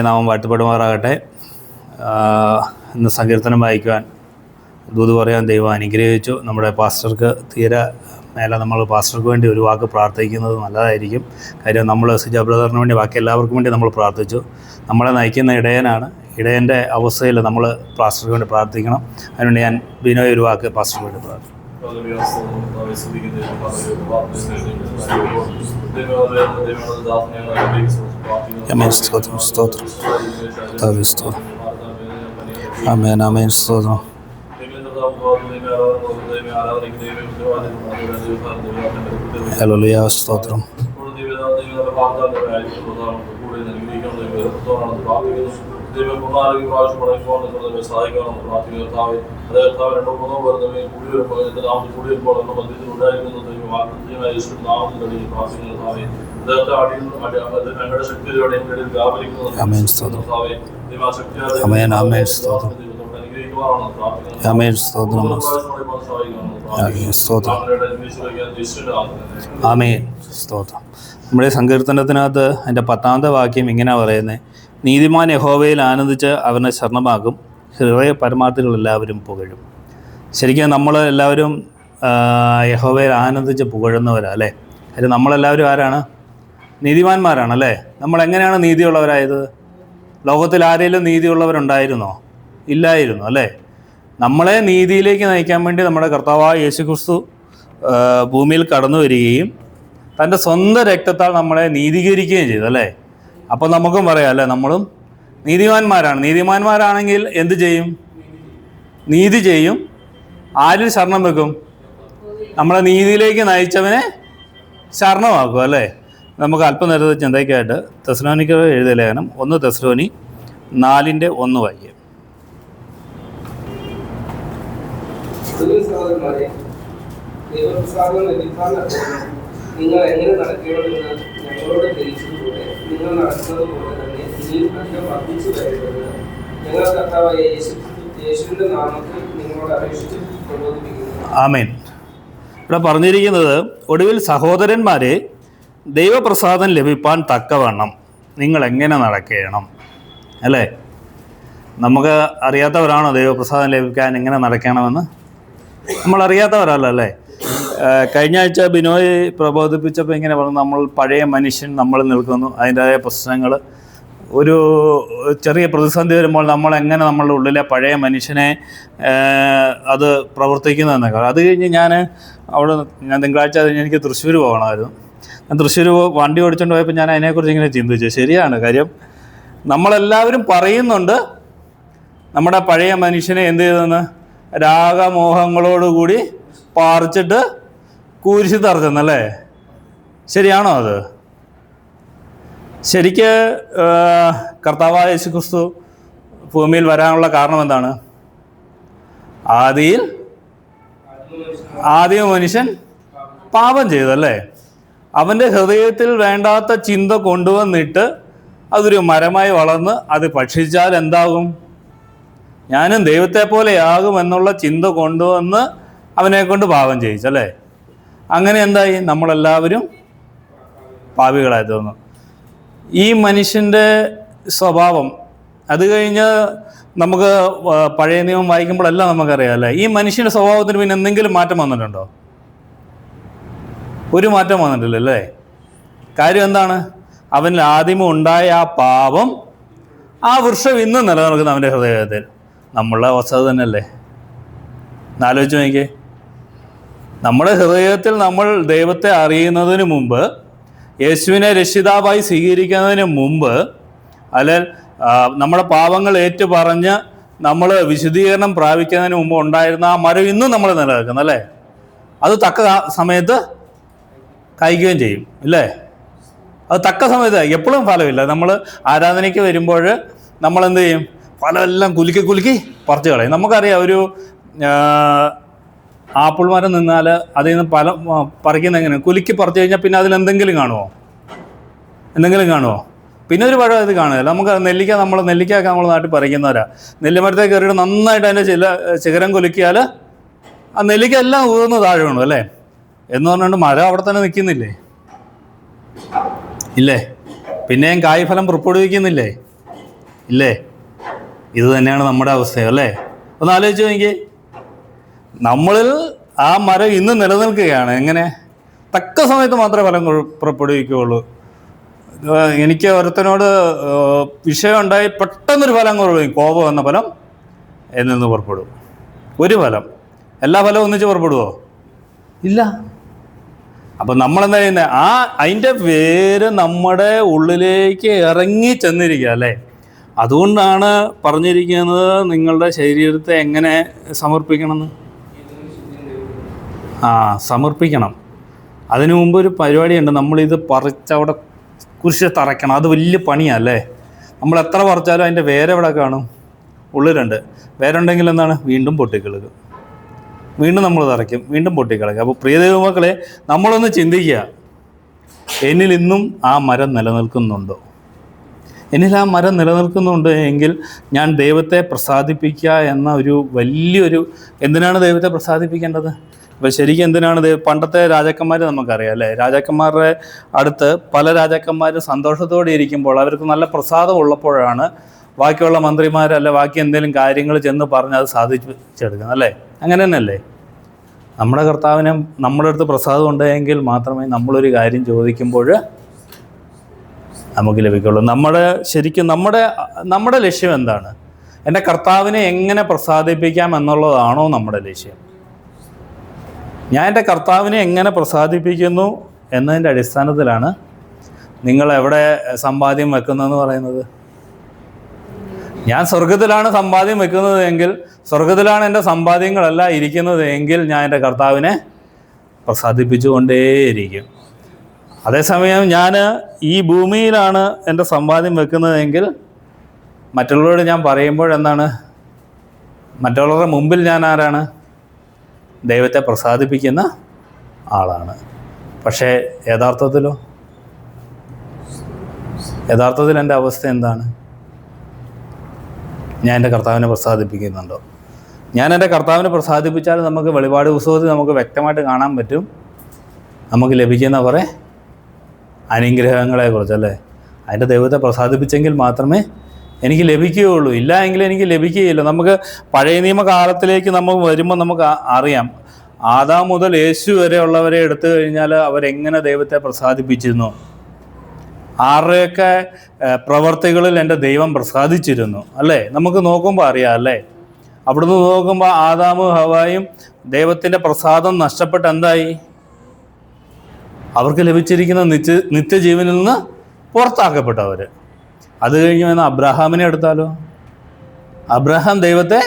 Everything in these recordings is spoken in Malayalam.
നാമം വാഴ്ത്തപ്പെടുമാറാകട്ടെ. ഇന്ന് സങ്കീർത്തനം വായിക്കുവാൻ ദൂത് പറയാൻ ദൈവം അനുഗ്രഹിച്ചു. നമ്മുടെ പാസ്റ്റർക്ക് തീരെ മേലെ നമ്മൾ പാസ്റ്റർക്ക് വേണ്ടി ഒരു വാക്ക് പ്രാർത്ഥിക്കുന്നത് നല്ലതായിരിക്കും. കാര്യം നമ്മൾ സിജ ബ്രദറിന് വേണ്ടി ബാക്കി എല്ലാവർക്കും വേണ്ടി നമ്മൾ പ്രാർത്ഥിച്ചു. നമ്മളെ നയിക്കുന്ന ഇടയനാണ്. ഇടയൻ്റെ അവസ്ഥയിൽ നമ്മൾ പാസ്റ്റർക്ക് വേണ്ടി പ്രാർത്ഥിക്കണം. അതിനുവേണ്ടി ഞാൻ ബിനോയ് ഒരു വാക്ക് പാസ്റ്റർക്ക് വേണ്ടി പ്രാർത്ഥിക്കും. ഹല്ലേലൂയ, സ്തോത്രം. നമ്മുടെ സങ്കീർത്തനത്തിനകത്ത് അതിൻ്റെ 10ാമത്തെ വാക്യം ഇങ്ങനെ പറയുന്നത്: നീതിമാൻ യഹോവയിൽ ആനന്ദിച്ച് അവനെ ശരണമാകും, ഹൃദയ പരമാർത്ഥികളെല്ലാവരും പുകഴും. ശരിക്കും നമ്മൾ എല്ലാവരും യഹോവയിൽ ആനന്ദിച്ച് പുകഴുന്നവരാ അല്ലേ? അത് നമ്മളെല്ലാവരും ആരാണ്? നീതിമാന്മാരാണല്ലേ? നമ്മളെങ്ങനെയാണ് നീതിയുള്ളവരായത്? ലോകത്തിൽ ആരെങ്കിലും നീതിയുള്ളവരുണ്ടായിരുന്നോ? ഇല്ലായിരുന്നു അല്ലേ? നമ്മളെ നീതിയിലേക്ക് നയിക്കാൻ വേണ്ടി നമ്മുടെ കർത്താവായ യേശുക്രിസ്തു ഭൂമിയിൽ കടന്നു വരികയും തൻ്റെ സ്വന്തം രക്തത്താൽ നമ്മളെ നീതീകരിക്കുകയും ചെയ്തു അല്ലേ? അപ്പോൾ നമുക്കും പറയാം അല്ലേ, നമ്മളും നീതിമാന്മാരാണ്. നീതിമാന്മാരാണെങ്കിൽ എന്ത് ചെയ്യും? നീതി ചെയ്യും. ആരിൽ ശരണം വെക്കും? നമ്മളെ നീതിയിലേക്ക് നയിച്ചവനെ ശരണമാക്കും അല്ലേ? നമുക്ക് അല്പനേരത്തെ ചിന്തയ്ക്കായിട്ട് തെസ്സലോനിക്കർ എഴുതിയ ലേഖനം 1 തെസ്സലോനി 4:1 വായിക്കാം. നിങ്ങൾ എങ്ങനെ നടക്കണമെന്ന് ഞങ്ങളോട് ഗ്രഹിച്ചതുപോലെ നിങ്ങൾ നടക്കുന്നത് പോലെ തന്നെ ഇനിയും അധികം വർദ്ധിച്ചു വരുന്നത് ഞങ്ങൾ കർത്താവായ യേശുവിന്റെ നാമത്തിൽ നിങ്ങളോട് അപേക്ഷിച്ച് പ്രബോധിപ്പിക്കുന്നു. ആമേൻ. ഇവിടെ പറഞ്ഞിരിക്കുന്നത്, ഒടുവിൽ സഹോദരന്മാരെ, ദൈവപ്രസാദം ലഭിപ്പാൻ തക്കവണ്ണം നിങ്ങൾ എങ്ങനെ നടക്കണം അല്ലേ? നമുക്ക് അറിയാത്തവരാണോ ദൈവപ്രസാദം ലഭിക്കാൻ എങ്ങനെ നടക്കണമെന്ന്? നമ്മൾ അറിയാത്തവരല്ല അല്ലേ? കഴിഞ്ഞ ആഴ്ച ബിനോയ് പ്രബോധിപ്പിച്ചപ്പോൾ ഇങ്ങനെ പറഞ്ഞു, നമ്മൾ പഴയ മനുഷ്യൻ നമ്മൾ നിൽക്കുന്നു, അതിൻ്റെതായ പ്രശ്നങ്ങൾ, ഒരു ചെറിയ പ്രതിസന്ധി വരുമ്പോൾ നമ്മളെങ്ങനെ നമ്മളുടെ ഉള്ളിലെ പഴയ മനുഷ്യനെ അത് പ്രവർത്തിക്കുന്നതെന്നൊക്കെ. അത് കഴിഞ്ഞ് ഞാൻ തിങ്കളാഴ്ച എനിക്ക് തൃശ്ശൂർ പോകണമായിരുന്നു. ഞാൻ തൃശ്ശൂർ വണ്ടി ഓടിച്ചുകൊണ്ട് പോയപ്പോൾ ഞാൻ അതിനെക്കുറിച്ച് ഇങ്ങനെ ചിന്തിച്ചു. ശരിയാണ്. കാര്യം നമ്മളെല്ലാവരും പറയുന്നുണ്ട് നമ്മുടെ പഴയ മനുഷ്യനെ എന്ത് ചെയ്തെന്ന്, രാഗമോഹങ്ങളോടുകൂടി പാറിച്ചിട്ട് കുരിശിൽ തറച്ചെന്നല്ലേ? ശരിയാണോ അത്? ശരിക്ക് കർത്താവായ യേശുക്രിസ്തു ഭൂമിയിൽ വരാനുള്ള കാരണം എന്താണ്? ആദ്യ മനുഷ്യൻ പാപം ചെയ്തല്ലേ? അവൻ്റെ ഹൃദയത്തിൽ വേണ്ടാത്ത ചിന്ത കൊണ്ടുവന്നിട്ട് അതൊരു മരമായി വളർന്ന് അത് ഭക്ഷിച്ചാൽ എന്താകും? ഞാനും ദൈവത്തെ പോലെയാകും എന്നുള്ള ചിന്ത കൊണ്ടുവന്ന് അവനെ കൊണ്ട് പാപം ചെയ്യിച്ചല്ലേ? അങ്ങനെ എന്തായി? നമ്മളെല്ലാവരും പാപികളായി തോന്നുന്നു. ഈ മനുഷ്യൻ്റെ സ്വഭാവം അത് കഴിഞ്ഞ് നമുക്ക് പഴയ നിയമം വായിക്കുമ്പോഴെല്ലാം നമുക്കറിയാം അല്ലേ? ഈ മനുഷ്യൻ്റെ സ്വഭാവത്തിന് പിന്നെ എന്തെങ്കിലും മാറ്റം വന്നിട്ടുണ്ടോ? ഒരു മാറ്റം വന്നിട്ടില്ലല്ലേ? കാര്യം എന്താണ്? അവനിൽ ആദ്യമേ ഉണ്ടായ ആ പാപം, ആ വൃക്ഷം ഇന്നും നിലനിൽക്കുന്ന അവൻ്റെ ഹൃദയത്തിൽ. നമ്മളുടെ അവസ്ഥ തന്നെയല്ലേ? എന്നാലോചിച്ച് നോക്കിയേ. നമ്മുടെ ഹൃദയത്തിൽ നമ്മൾ ദൈവത്തെ അറിയുന്നതിന് മുമ്പ്, യേശുവിനെ രക്ഷിതാവായി സ്വീകരിക്കുന്നതിന് മുമ്പ്, അല്ലെങ്കിൽ നമ്മുടെ പാപങ്ങൾ ഏറ്റുപറഞ്ഞ് നമ്മൾ വിശുദ്ധീകരണം പ്രാപിക്കുന്നതിന് മുമ്പ് ഉണ്ടായിരുന്ന ആ മരം ഇന്നും നമ്മൾ നിലനിൽക്കുന്നല്ലേ? അത് തക്ക സമയത്ത് കായ്ക്കുകയും ചെയ്യും ഇല്ലേ? അത് തക്ക സമയത്ത്. എപ്പോഴും ഫലമില്ല. നമ്മൾ ആരാധനയ്ക്ക് വരുമ്പോൾ നമ്മളെന്ത് ചെയ്യും? ഫലമെല്ലാം കുലുക്കി പറിച്ച് കളയും. നമുക്കറിയാം, ഒരു ആപ്പിൾ മരം നിന്നാൽ അതിൽ നിന്ന് ഫലം പറിക്കുന്ന എങ്ങനെ? കുലുക്കി പറിച്ചു കഴിഞ്ഞാൽ പിന്നെ അതിലെന്തെങ്കിലും കാണുമോ? പിന്നെ ഒരു പഴം ഇത് കാണുകയില്ല. നമുക്ക് നെല്ലിക്കയൊക്കെ നമ്മൾ നാട്ടിൽ പറിക്കുന്നവരാ. നെല്ലിമരത്തേക്ക് കയറിയിട്ട് നന്നായിട്ട് അതിൻ്റെ ശിഖരം കുലുക്കിയാൽ ആ നെല്ലിക്ക എല്ലാം ഊർന്ന് താഴെ വീണു അല്ലേ? എന്ന് പറഞ്ഞുകൊണ്ട് മരം അവിടെ തന്നെ നിൽക്കുന്നില്ലേ? ഇല്ലേ? പിന്നെയും കായ്ഫലം പുറപ്പെടുവിക്കുന്നില്ലേ? ഇല്ലേ? ഇത് തന്നെയാണ് നമ്മുടെ അവസ്ഥ അല്ലേ? ഒന്ന് ആലോചിച്ച് നോക്കിയേ. നമ്മളിൽ ആ മരം ഇന്ന് നിലനിൽക്കുകയാണ്. എങ്ങനെ? തക്ക സമയത്ത് മാത്രമേ ഫലം പുറപ്പെടുവിക്കുകയുള്ളൂ. എനിക്ക് ഒരുത്തനോട് വിഷയം ഉണ്ടായി, പെട്ടെന്നൊരു ഫലം പുറപ്പെടും. കോപം എന്ന ഫലം എന്നിൽ നിന്ന് പുറപ്പെടും. ഒരു ഫലം. എല്ലാ ഫലവും ഒന്നിച്ച് പുറപ്പെടുവോ? ഇല്ല. അപ്പം നമ്മളെന്താ ചെയ്യുന്നത്? അതിൻ്റെ വേര് നമ്മുടെ ഉള്ളിലേക്ക് ഇറങ്ങി ചെന്നിരിക്കുക അല്ലേ? അതുകൊണ്ടാണ് പറഞ്ഞിരിക്കുന്നത് നിങ്ങളുടെ ശരീരത്തെ എങ്ങനെ സമർപ്പിക്കണമെന്ന്. സമർപ്പിക്കണം. അതിനു മുമ്പ് ഒരു പരിപാടിയുണ്ട്. നമ്മളിത് പറിച്ചവിടെ കുരിശ് തറയ്ക്കണം. അത് വലിയ പണിയല്ലേ? നമ്മൾ എത്ര പറിച്ചാലും അതിൻ്റെ വേരെവിടെ കാണും? ഉള്ളിലുണ്ട്. വേരുണ്ടെങ്കിൽ എന്താണ്? വീണ്ടും പൊട്ടിക്കളക്കും. വീണ്ടും നമ്മൾ തറയ്ക്കും, വീണ്ടും പൊട്ടിക്കളക്കും. അപ്പോൾ പ്രിയ ദൈവമക്കളെ, നമ്മളൊന്ന് ചിന്തിക്കുക, എന്നിൽ ഇന്നും ആ മരം നിലനിൽക്കുന്നുണ്ടോ? എന്നിൽ ആ മരം നിലനിൽക്കുന്നുണ്ട് എങ്കിൽ ഞാൻ ദൈവത്തെ പ്രസാദിപ്പിക്കുക എന്ന ഒരു വലിയൊരു, എന്തിനാണ് ദൈവത്തെ പ്രസാദിപ്പിക്കേണ്ടത്? അപ്പോൾ ശരിക്കും എന്തിനാണ് പണ്ടത്തെ രാജാക്കന്മാർ നമുക്കറിയാം അല്ലേ? രാജാക്കന്മാരുടെ അടുത്ത് പല രാജാക്കന്മാരും സന്തോഷത്തോടെ ഇരിക്കുമ്പോൾ, അവർക്ക് നല്ല പ്രസാദം ഉള്ളപ്പോഴാണ് ബാക്കിയുള്ള മന്ത്രിമാരല്ല ബാക്കി എന്തെങ്കിലും കാര്യങ്ങൾ ചെന്ന് പറഞ്ഞ് അത് സാധിച്ചെടുക്കുന്നത് അല്ലേ? അങ്ങനെ തന്നെയല്ലേ? നമ്മുടെ കർത്താവിന് നമ്മുടെ അടുത്ത് പ്രസാദം ഉണ്ടെങ്കിൽ മാത്രമേ നമ്മളൊരു കാര്യം ചോദിക്കുമ്പോൾ നമുക്ക് ലഭിക്കുള്ളൂ. ശരിക്കും നമ്മുടെ ലക്ഷ്യം എന്താണ്? എൻ്റെ കർത്താവിനെ എങ്ങനെ പ്രസാദിപ്പിക്കാം എന്നുള്ളതാണോ നമ്മുടെ ലക്ഷ്യം? ഞാൻ എൻ്റെ കർത്താവിനെ എങ്ങനെ പ്രസാദിപ്പിക്കുന്നു എന്നതിൻ്റെ അടിസ്ഥാനത്തിലാണ് നിങ്ങൾ എവിടെ സമ്പാദ്യം വെക്കുന്നതെന്ന് പറയുന്നത്. ഞാൻ സ്വർഗത്തിലാണ് സമ്പാദ്യം വെക്കുന്നത് എങ്കിൽ, സ്വർഗത്തിലാണ് എൻ്റെ സമ്പാദ്യങ്ങളെല്ലാം ഇരിക്കുന്നത് എങ്കിൽ ഞാൻ എൻ്റെ കർത്താവിനെ പ്രസാദിപ്പിച്ചുകൊണ്ടേയിരിക്കും. അതേസമയം ഞാൻ ഈ ഭൂമിയിലാണ് എൻ്റെ സമ്പാദ്യം വെക്കുന്നതെങ്കിൽ മറ്റുള്ളവരോട് ഞാൻ പറയുമ്പോഴെന്താണ്? മറ്റുള്ളവരുടെ മുമ്പിൽ ഞാൻ ആരാണ്? ദൈവത്തെ പ്രസാദിപ്പിക്കുന്ന ആളാണ്. പക്ഷേ യഥാർത്ഥത്തിൽ എൻ്റെ അവസ്ഥ എന്താണ്? ഞാൻ എൻ്റെ കർത്താവിനെ പ്രസാദിപ്പിക്കുന്നുണ്ടോ? ഞാൻ എൻ്റെ കർത്താവിനെ പ്രസാദിപ്പിച്ചാൽ നമുക്ക് വെളിപാട് പുസ്തകത്തിൽ നമുക്ക് വ്യക്തമായിട്ട് കാണാൻ പറ്റും നമുക്ക് ലഭിക്കുന്ന കുറേ അനുഗ്രഹങ്ങളെക്കുറിച്ചല്ലേ? അതിൻ്റെ ദൈവത്തെ പ്രസാദിപ്പിച്ചെങ്കിൽ മാത്രമേ എനിക്ക് ലഭിക്കുകയുള്ളൂ. ഇല്ല എങ്കിൽ എനിക്ക് ലഭിക്കുകയില്ല. നമുക്ക് പഴയ നിയമകാലത്തിലേക്ക് നമ്മൾ വരുമ്പോൾ നമുക്ക് അറിയാം, ആദാം മുതൽ യേശു വരെ ഉള്ളവരെ എടുത്തു കഴിഞ്ഞാൽ അവരെങ്ങനെ ദൈവത്തെ പ്രസാദിപ്പിച്ചിരുന്നു, ആരുടെയൊക്കെ പ്രവർത്തികളിൽ എൻ്റെ ദൈവം പ്രസാദിച്ചിരുന്നു അല്ലേ? നമുക്ക് നോക്കുമ്പോൾ അറിയാം അല്ലേ? അവിടുന്ന് നോക്കുമ്പോൾ ആദാമും ഹവ്വായും ദൈവത്തിൻ്റെ പ്രസാദം നഷ്ടപ്പെട്ട് എന്തായി? അവർക്ക് ലഭിച്ചിരിക്കുന്ന നിത്യജീവനിൽ നിന്ന് പുറത്താക്കപ്പെട്ടവർ. അത് കഴിഞ്ഞ് വന്ന അബ്രഹാമിനെ എടുത്താലോ? അബ്രഹാം ദൈവത്തെ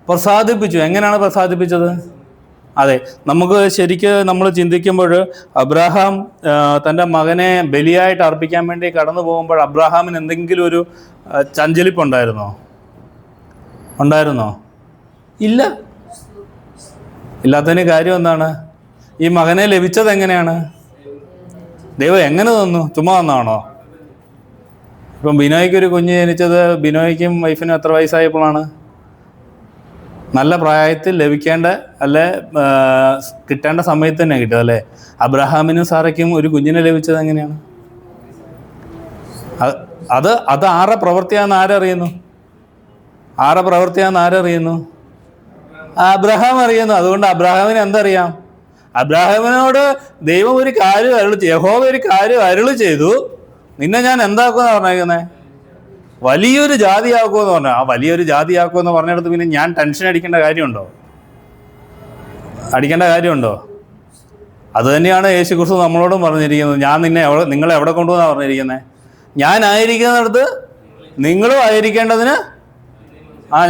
പ്രസാദിപ്പിച്ചു. എങ്ങനെയാണ് പ്രസാദിപ്പിച്ചത്? അതെ, നമുക്ക് ശരിക്ക് നമ്മൾ ചിന്തിക്കുമ്പോൾ അബ്രഹാം തൻ്റെ മകനെ ബലിയായിട്ട് അർപ്പിക്കാൻ വേണ്ടി കടന്നു പോകുമ്പോൾ അബ്രഹാമിന് എന്തെങ്കിലും ഒരു ചഞ്ചലിപ്പുണ്ടായിരുന്നോ? ഇല്ല. ഇല്ലാത്തതിന് കാര്യം എന്താണ്? ഈ മകനെ ലഭിച്ചത് എങ്ങനെയാണ്? ദൈവം എങ്ങനെ തന്നു? ചുമ്മാ തന്നാണോ? ഇപ്പം ബിനോയ്ക്കൊരു കുഞ്ഞ് ജനിച്ചത് ബിനോയ്ക്കും വൈഫിനും എത്ര വയസ്സായപ്പോഴാണ്? നല്ല പ്രായത്തിൽ ലഭിക്കേണ്ട അല്ലെ കിട്ടേണ്ട സമയത്ത് തന്നെ കിട്ടും അല്ലേ? അബ്രഹാമിനും സാറയ്ക്കും ഒരു കുഞ്ഞിനെ ലഭിച്ചത് എങ്ങനെയാണ്? അത് ആരുടെ പ്രവൃത്തിയാണെന്ന് ആരറിയുന്നു? അബ്രഹാം അറിയുന്നു. അതുകൊണ്ട് അബ്രഹാമിന് എന്തറിയാം? അബ്രഹാമിനോട് ദൈവം ഒരു കാര്യം യഹോവ ഒരു കാര്യം അരുളി ചെയ്തു, നിന്നെ ഞാൻ എന്താക്കുമെന്ന് പറഞ്ഞേക്കുന്നത്? വലിയൊരു ജാതിയാക്കുമെന്ന് പറഞ്ഞു. ആ വലിയൊരു ജാതിയാക്കുമെന്ന് പറഞ്ഞെടുത്ത് പിന്നെ ഞാൻ ടെൻഷൻ അടിക്കേണ്ട കാര്യമുണ്ടോ? അത് തന്നെയാണ് യേശു ക്രിസ്തു നമ്മളോടും പറഞ്ഞിരിക്കുന്നത്. ഞാൻ നിങ്ങളെ എവിടെ കൊണ്ടുവന്നാണ് പറഞ്ഞിരിക്കുന്നത്? ഞാനായിരിക്കുന്നിടത്ത് നിങ്ങളും ആയിരിക്കേണ്ടതിന്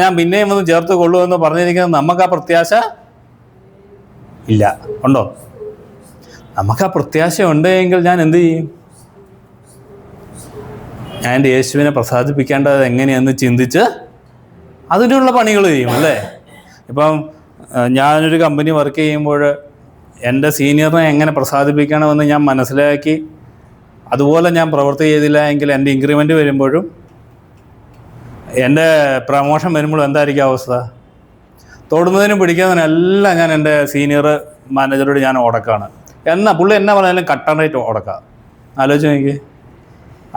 ഞാൻ പിന്നെയും ഒന്ന് ചേർത്ത് കൊള്ളുമെന്ന് പറഞ്ഞിരിക്കുന്നത്. നമുക്ക് ആ പ്രത്യാശ ഇല്ല. ഉണ്ടോ? നമുക്ക് ആ പ്രത്യാശ ഉണ്ടെങ്കിൽ ഞാൻ എന്ത് ചെയ്യും? ഞാൻ എൻ്റെ യേശുവിനെ പ്രസാദിപ്പിക്കേണ്ടത് എങ്ങനെയെന്ന് ചിന്തിച്ച് അതിനുള്ള പണികൾ ചെയ്യും അല്ലേ? ഇപ്പം ഞാനൊരു കമ്പനി വർക്ക് ചെയ്യുമ്പോൾ എൻ്റെ സീനിയറിനെ എങ്ങനെ പ്രസാദിപ്പിക്കണമെന്ന് ഞാൻ മനസ്സിലാക്കി അതുപോലെ ഞാൻ പ്രവൃത്തി ചെയ്തില്ല എങ്കിൽ എൻ്റെ ഇൻക്രിമെൻ്റ് വരുമ്പോഴും എൻ്റെ പ്രമോഷൻ വരുമ്പോഴും എന്തായിരിക്കും അവസ്ഥ? തൊടുന്നതിനും പിടിക്കുന്നതിനെല്ലാം ഞാൻ എൻ്റെ സീനിയർ മാനേജറോട് ഞാൻ ഉടക്കാണ്. എന്നാൽ പുള്ളി എന്നെ പറഞ്ഞാലും കട്ടൺ റേറ്റ് ഉടക്കാം. ആലോചിച്ച് നോക്കി.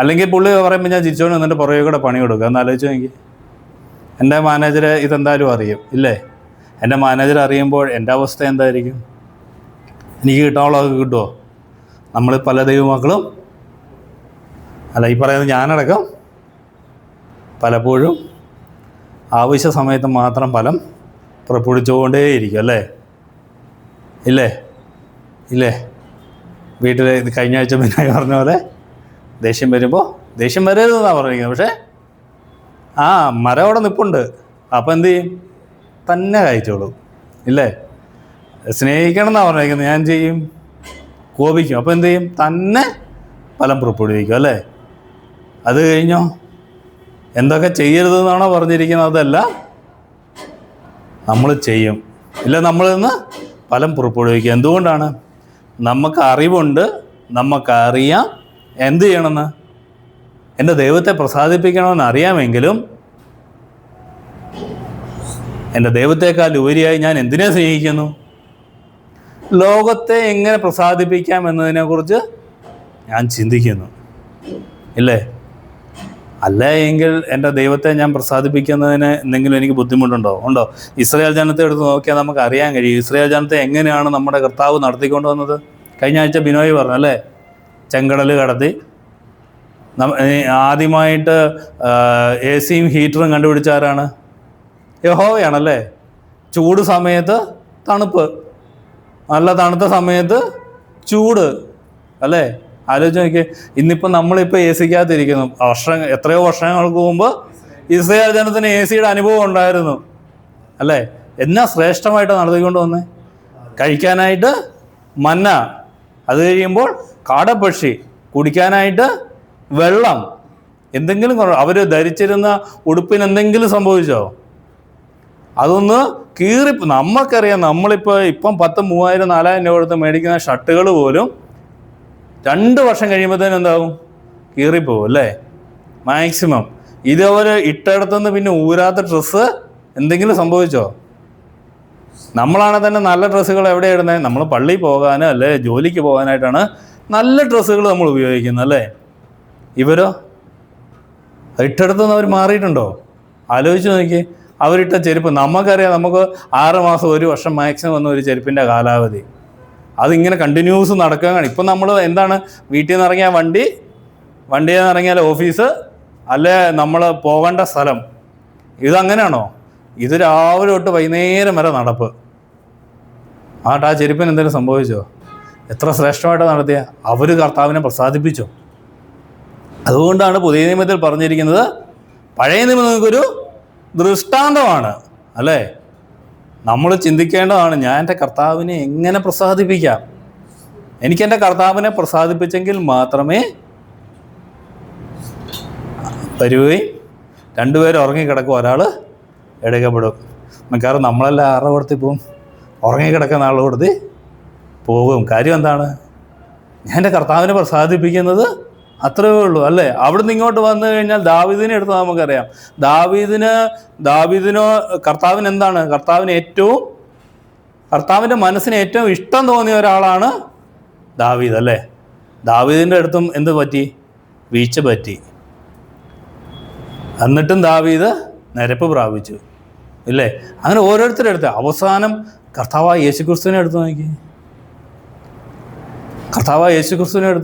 അല്ലെങ്കിൽ പുള്ളി പറയുമ്പോൾ ഞാൻ ചിരിച്ചോണ്ട് എന്നിട്ട് പുറകെ കൂടെ പണി കൊടുക്കുക. എന്ന് ആലോചിച്ച് നോക്കി. എൻ്റെ മാനേജർ ഇതെന്തായാലും അറിയും ഇല്ലേ? എൻ്റെ മാനേജർ അറിയുമ്പോൾ എൻ്റെ അവസ്ഥ എന്തായിരിക്കും? എനിക്ക് കിട്ടാനുള്ളതൊക്കെ കിട്ടുമോ? നമ്മൾ പല ദൈവമക്കളും അല്ല, ഈ പറയുന്നത് ഞാനടക്കം പലപ്പോഴും ആവശ്യ സമയത്ത് മാത്രം ഫലം പുറപ്പെടുവിച്ചുകൊണ്ടേയിരിക്കും അല്ലേ? ഇല്ലേ? വീട്ടിൽ ഇത് കഴിഞ്ഞ ആഴ്ച പിന്നെ പറഞ്ഞ പോലെ ദേഷ്യം വരുമ്പോൾ ദേഷ്യം വരരുതെന്നാണ് പറഞ്ഞിരിക്കുന്നത്. പക്ഷേ മരം അവിടെ നിൽപ്പുണ്ട്. അപ്പം എന്തു ചെയ്യും? തന്നെ കഴിച്ചോളൂ ഇല്ലേ? സ്നേഹിക്കണം എന്നാണ് പറഞ്ഞിരിക്കുന്നത്. ഞാൻ ചെയ്യും, കോപിക്കും. അപ്പം എന്തു ചെയ്യും? തന്നെ ഫലം പുറപ്പെടുവിക്കും അല്ലേ? അത് കഴിഞ്ഞോ എന്തൊക്കെ ചെയ്യരുതെന്നാണോ പറഞ്ഞിരിക്കുന്നത് അതെല്ലാം നമ്മൾ ചെയ്യും ഇല്ല, നമ്മളിൽ നിന്ന് ഫലം പുറപ്പെടുവിക്കുക. എന്തുകൊണ്ടാണ്? നമുക്ക് അറിവുണ്ട്, നമുക്കറിയാം എന്ത് ചെയ്യണമെന്ന്. എൻ്റെ ദൈവത്തെ പ്രസാദിപ്പിക്കണമെന്ന് അറിയാമെങ്കിലും എൻ്റെ ദൈവത്തെക്കാൾ ഉപരിയായി ഞാൻ എന്തിനെ സ്നേഹിക്കുന്നു? ലോകത്തെ എങ്ങനെ പ്രസാദിപ്പിക്കാം എന്നതിനെക്കുറിച്ച് ഞാൻ ചിന്തിക്കുന്നു ഇല്ലേ? അല്ല എങ്കിൽ എൻ്റെ ദൈവത്തെ ഞാൻ പ്രസാദിപ്പിക്കുന്നതിന് എന്തെങ്കിലും എനിക്ക് ബുദ്ധിമുട്ടുണ്ടോ? ഉണ്ടോ? ഇസ്രായേൽ ജനത്തെ എടുത്ത് നോക്കിയാൽ നമുക്ക് അറിയാൻ കഴിയും. ഇസ്രായേൽ ജനത്തെ എങ്ങനെയാണ് നമ്മുടെ കർത്താവ് നടത്തിക്കൊണ്ട് വന്നത്. കഴിഞ്ഞ ആഴ്ച ബിനോയ് പറഞ്ഞു അല്ലേ? ചെങ്കടൽ കടത്തി. ആദ്യമായിട്ട് AC-യും ഹീറ്ററും കണ്ടുപിടിച്ച ആരാണ്? യഹോവയാണല്ലേ? ചൂട് സമയത്ത് തണുപ്പ്, നല്ല തണുത്ത സമയത്ത് ചൂട് അല്ലേ? ആലോചിച്ച് നോക്കിയേ. ഇന്നിപ്പോൾ നമ്മളിപ്പോൾ AC-ക്കകത്തിരിക്കുന്നു. എത്രയോ വർഷങ്ങൾക്ക് മുമ്പ് ഇസ്രായേൽ ജനത്തിന് AC-യുടെ അനുഭവം ഉണ്ടായിരുന്നു അല്ലേ? എന്നാ ശ്രേഷ്ഠമായിട്ട് നടത്തിക്കൊണ്ട് വന്നേ. കഴിക്കാനായിട്ട് മന്ന, അത് കഴിയുമ്പോൾ കാടപ്പക്ഷി, കുടിക്കാനായിട്ട് വെള്ളം. എന്തെങ്കിലും അവർ ധരിച്ചിരുന്ന ഉടുപ്പിന് എന്തെങ്കിലും സംഭവിച്ചോ? അതൊന്ന് കീറി. നമുക്കറിയാം, നമ്മളിപ്പോൾ 10,000, 3,000, 4,000 രൂപ കൊടുത്ത് മേടിക്കുന്ന ഷർട്ടുകൾ പോലും 2 വർഷം കഴിയുമ്പോഴത്തേനും എന്താവും? കീറിപ്പോവും അല്ലേ? മാക്സിമം. ഇതേപോലെ ഇട്ടയിടത്തുനിന്ന് പിന്നെ ഊരാത്ത ഡ്രസ്സ് എന്തെങ്കിലും സംഭവിച്ചോ? നമ്മളാണെങ്കിൽ തന്നെ നല്ല ഡ്രസ്സുകൾ എവിടെയാണ് ഇടുന്നത്? നമ്മൾ പള്ളിയിൽ പോകാനോ അല്ലേ ജോലിക്ക് പോകാനായിട്ടാണ് നല്ല ഡ്രസ്സുകൾ നമ്മൾ ഉപയോഗിക്കുന്നത് അല്ലേ? ഇവരോ ഇട്ടടുത്തുനിന്ന് അവർ മാറിയിട്ടുണ്ടോ? ആലോചിച്ച് നോക്കി. അവരിട്ട ചെരുപ്പ് നമുക്കറിയാം. നമുക്ക് 6 മാസം 1 വർഷം മാക്സിമം വന്ന ഒരു ചെരുപ്പിൻ്റെ കാലാവധി. അതിങ്ങനെ കണ്ടിന്യൂസ് നടക്കുകയാണ്. ഇപ്പം നമ്മൾ എന്താണ്, വീട്ടിൽ നിന്ന് ഇറങ്ങിയാൽ വണ്ടിയിൽ നിന്ന് ഇറങ്ങിയാൽ ഓഫീസ്, അല്ലേ നമ്മൾ പോകേണ്ട സ്ഥലം. ഇതങ്ങനെയാണോ? ഇത് രാവിലെ തൊട്ട് വൈകുന്നേരം വരെ നടപ്പ്. ആ ചെരുപ്പിന് എന്തെങ്കിലും സംഭവിച്ചോ? എത്ര ശ്രേഷ്ഠമായിട്ട് നടത്തിയ അവർ കർത്താവിനെ പ്രസാദിപ്പിച്ചു. അതുകൊണ്ടാണ് പുതിയ നിയമത്തിൽ പറഞ്ഞിരിക്കുന്നത്, പഴയ നിയമം നിങ്ങൾക്കൊരു ദൃഷ്ടാന്തമാണ് അല്ലേ? നമ്മൾ ചിന്തിക്കേണ്ടതാണ്, ഞാൻ എൻ്റെ കർത്താവിനെ എങ്ങനെ പ്രസാദിപ്പിക്കാം. എനിക്കെൻ്റെ കർത്താവിനെ പ്രസാദിപ്പിച്ചെങ്കിൽ മാത്രമേ വരികയും 2 പേര് ഉറങ്ങിക്കിടക്കും, ഒരാൾ എടുക്കപ്പെടും. മിക്കവാറും നമ്മളെല്ലാം ആരുടെ കൊടുത്തി പോവും? ഉറങ്ങിക്കിടക്കുന്ന ആളുടെ കൊടുത്തി പോകും. കാര്യം എന്താണ്? ഞാൻ എൻ്റെ കർത്താവിനെ പ്രസാദിപ്പിക്കുന്നത് അത്രയേ ഉള്ളൂ അല്ലേ? അവിടുന്ന് ഇങ്ങോട്ട് വന്നു കഴിഞ്ഞാൽ ദാവീദിനെ എടുത്ത് നമുക്കറിയാം. ദാവീദിനോ കർത്താവിന് എന്താണ്? കർത്താവിൻ്റെ മനസ്സിന് ഏറ്റവും ഇഷ്ടം തോന്നിയ ഒരാളാണ് ദാവീദ് അല്ലേ? ദാവീദിൻ്റെ അടുത്തും എന്ത് പറ്റി? വീഴ്ച പറ്റി. എന്നിട്ടും ദാവീദ് നിരപ്പ് പ്രാപിച്ചു ഇല്ലേ? അങ്ങനെ ഓരോരുത്തരുടെ അടുത്ത് അവസാനം കർത്താവായ യേശുക്രിസ്തുവിനെ എടുത്ത്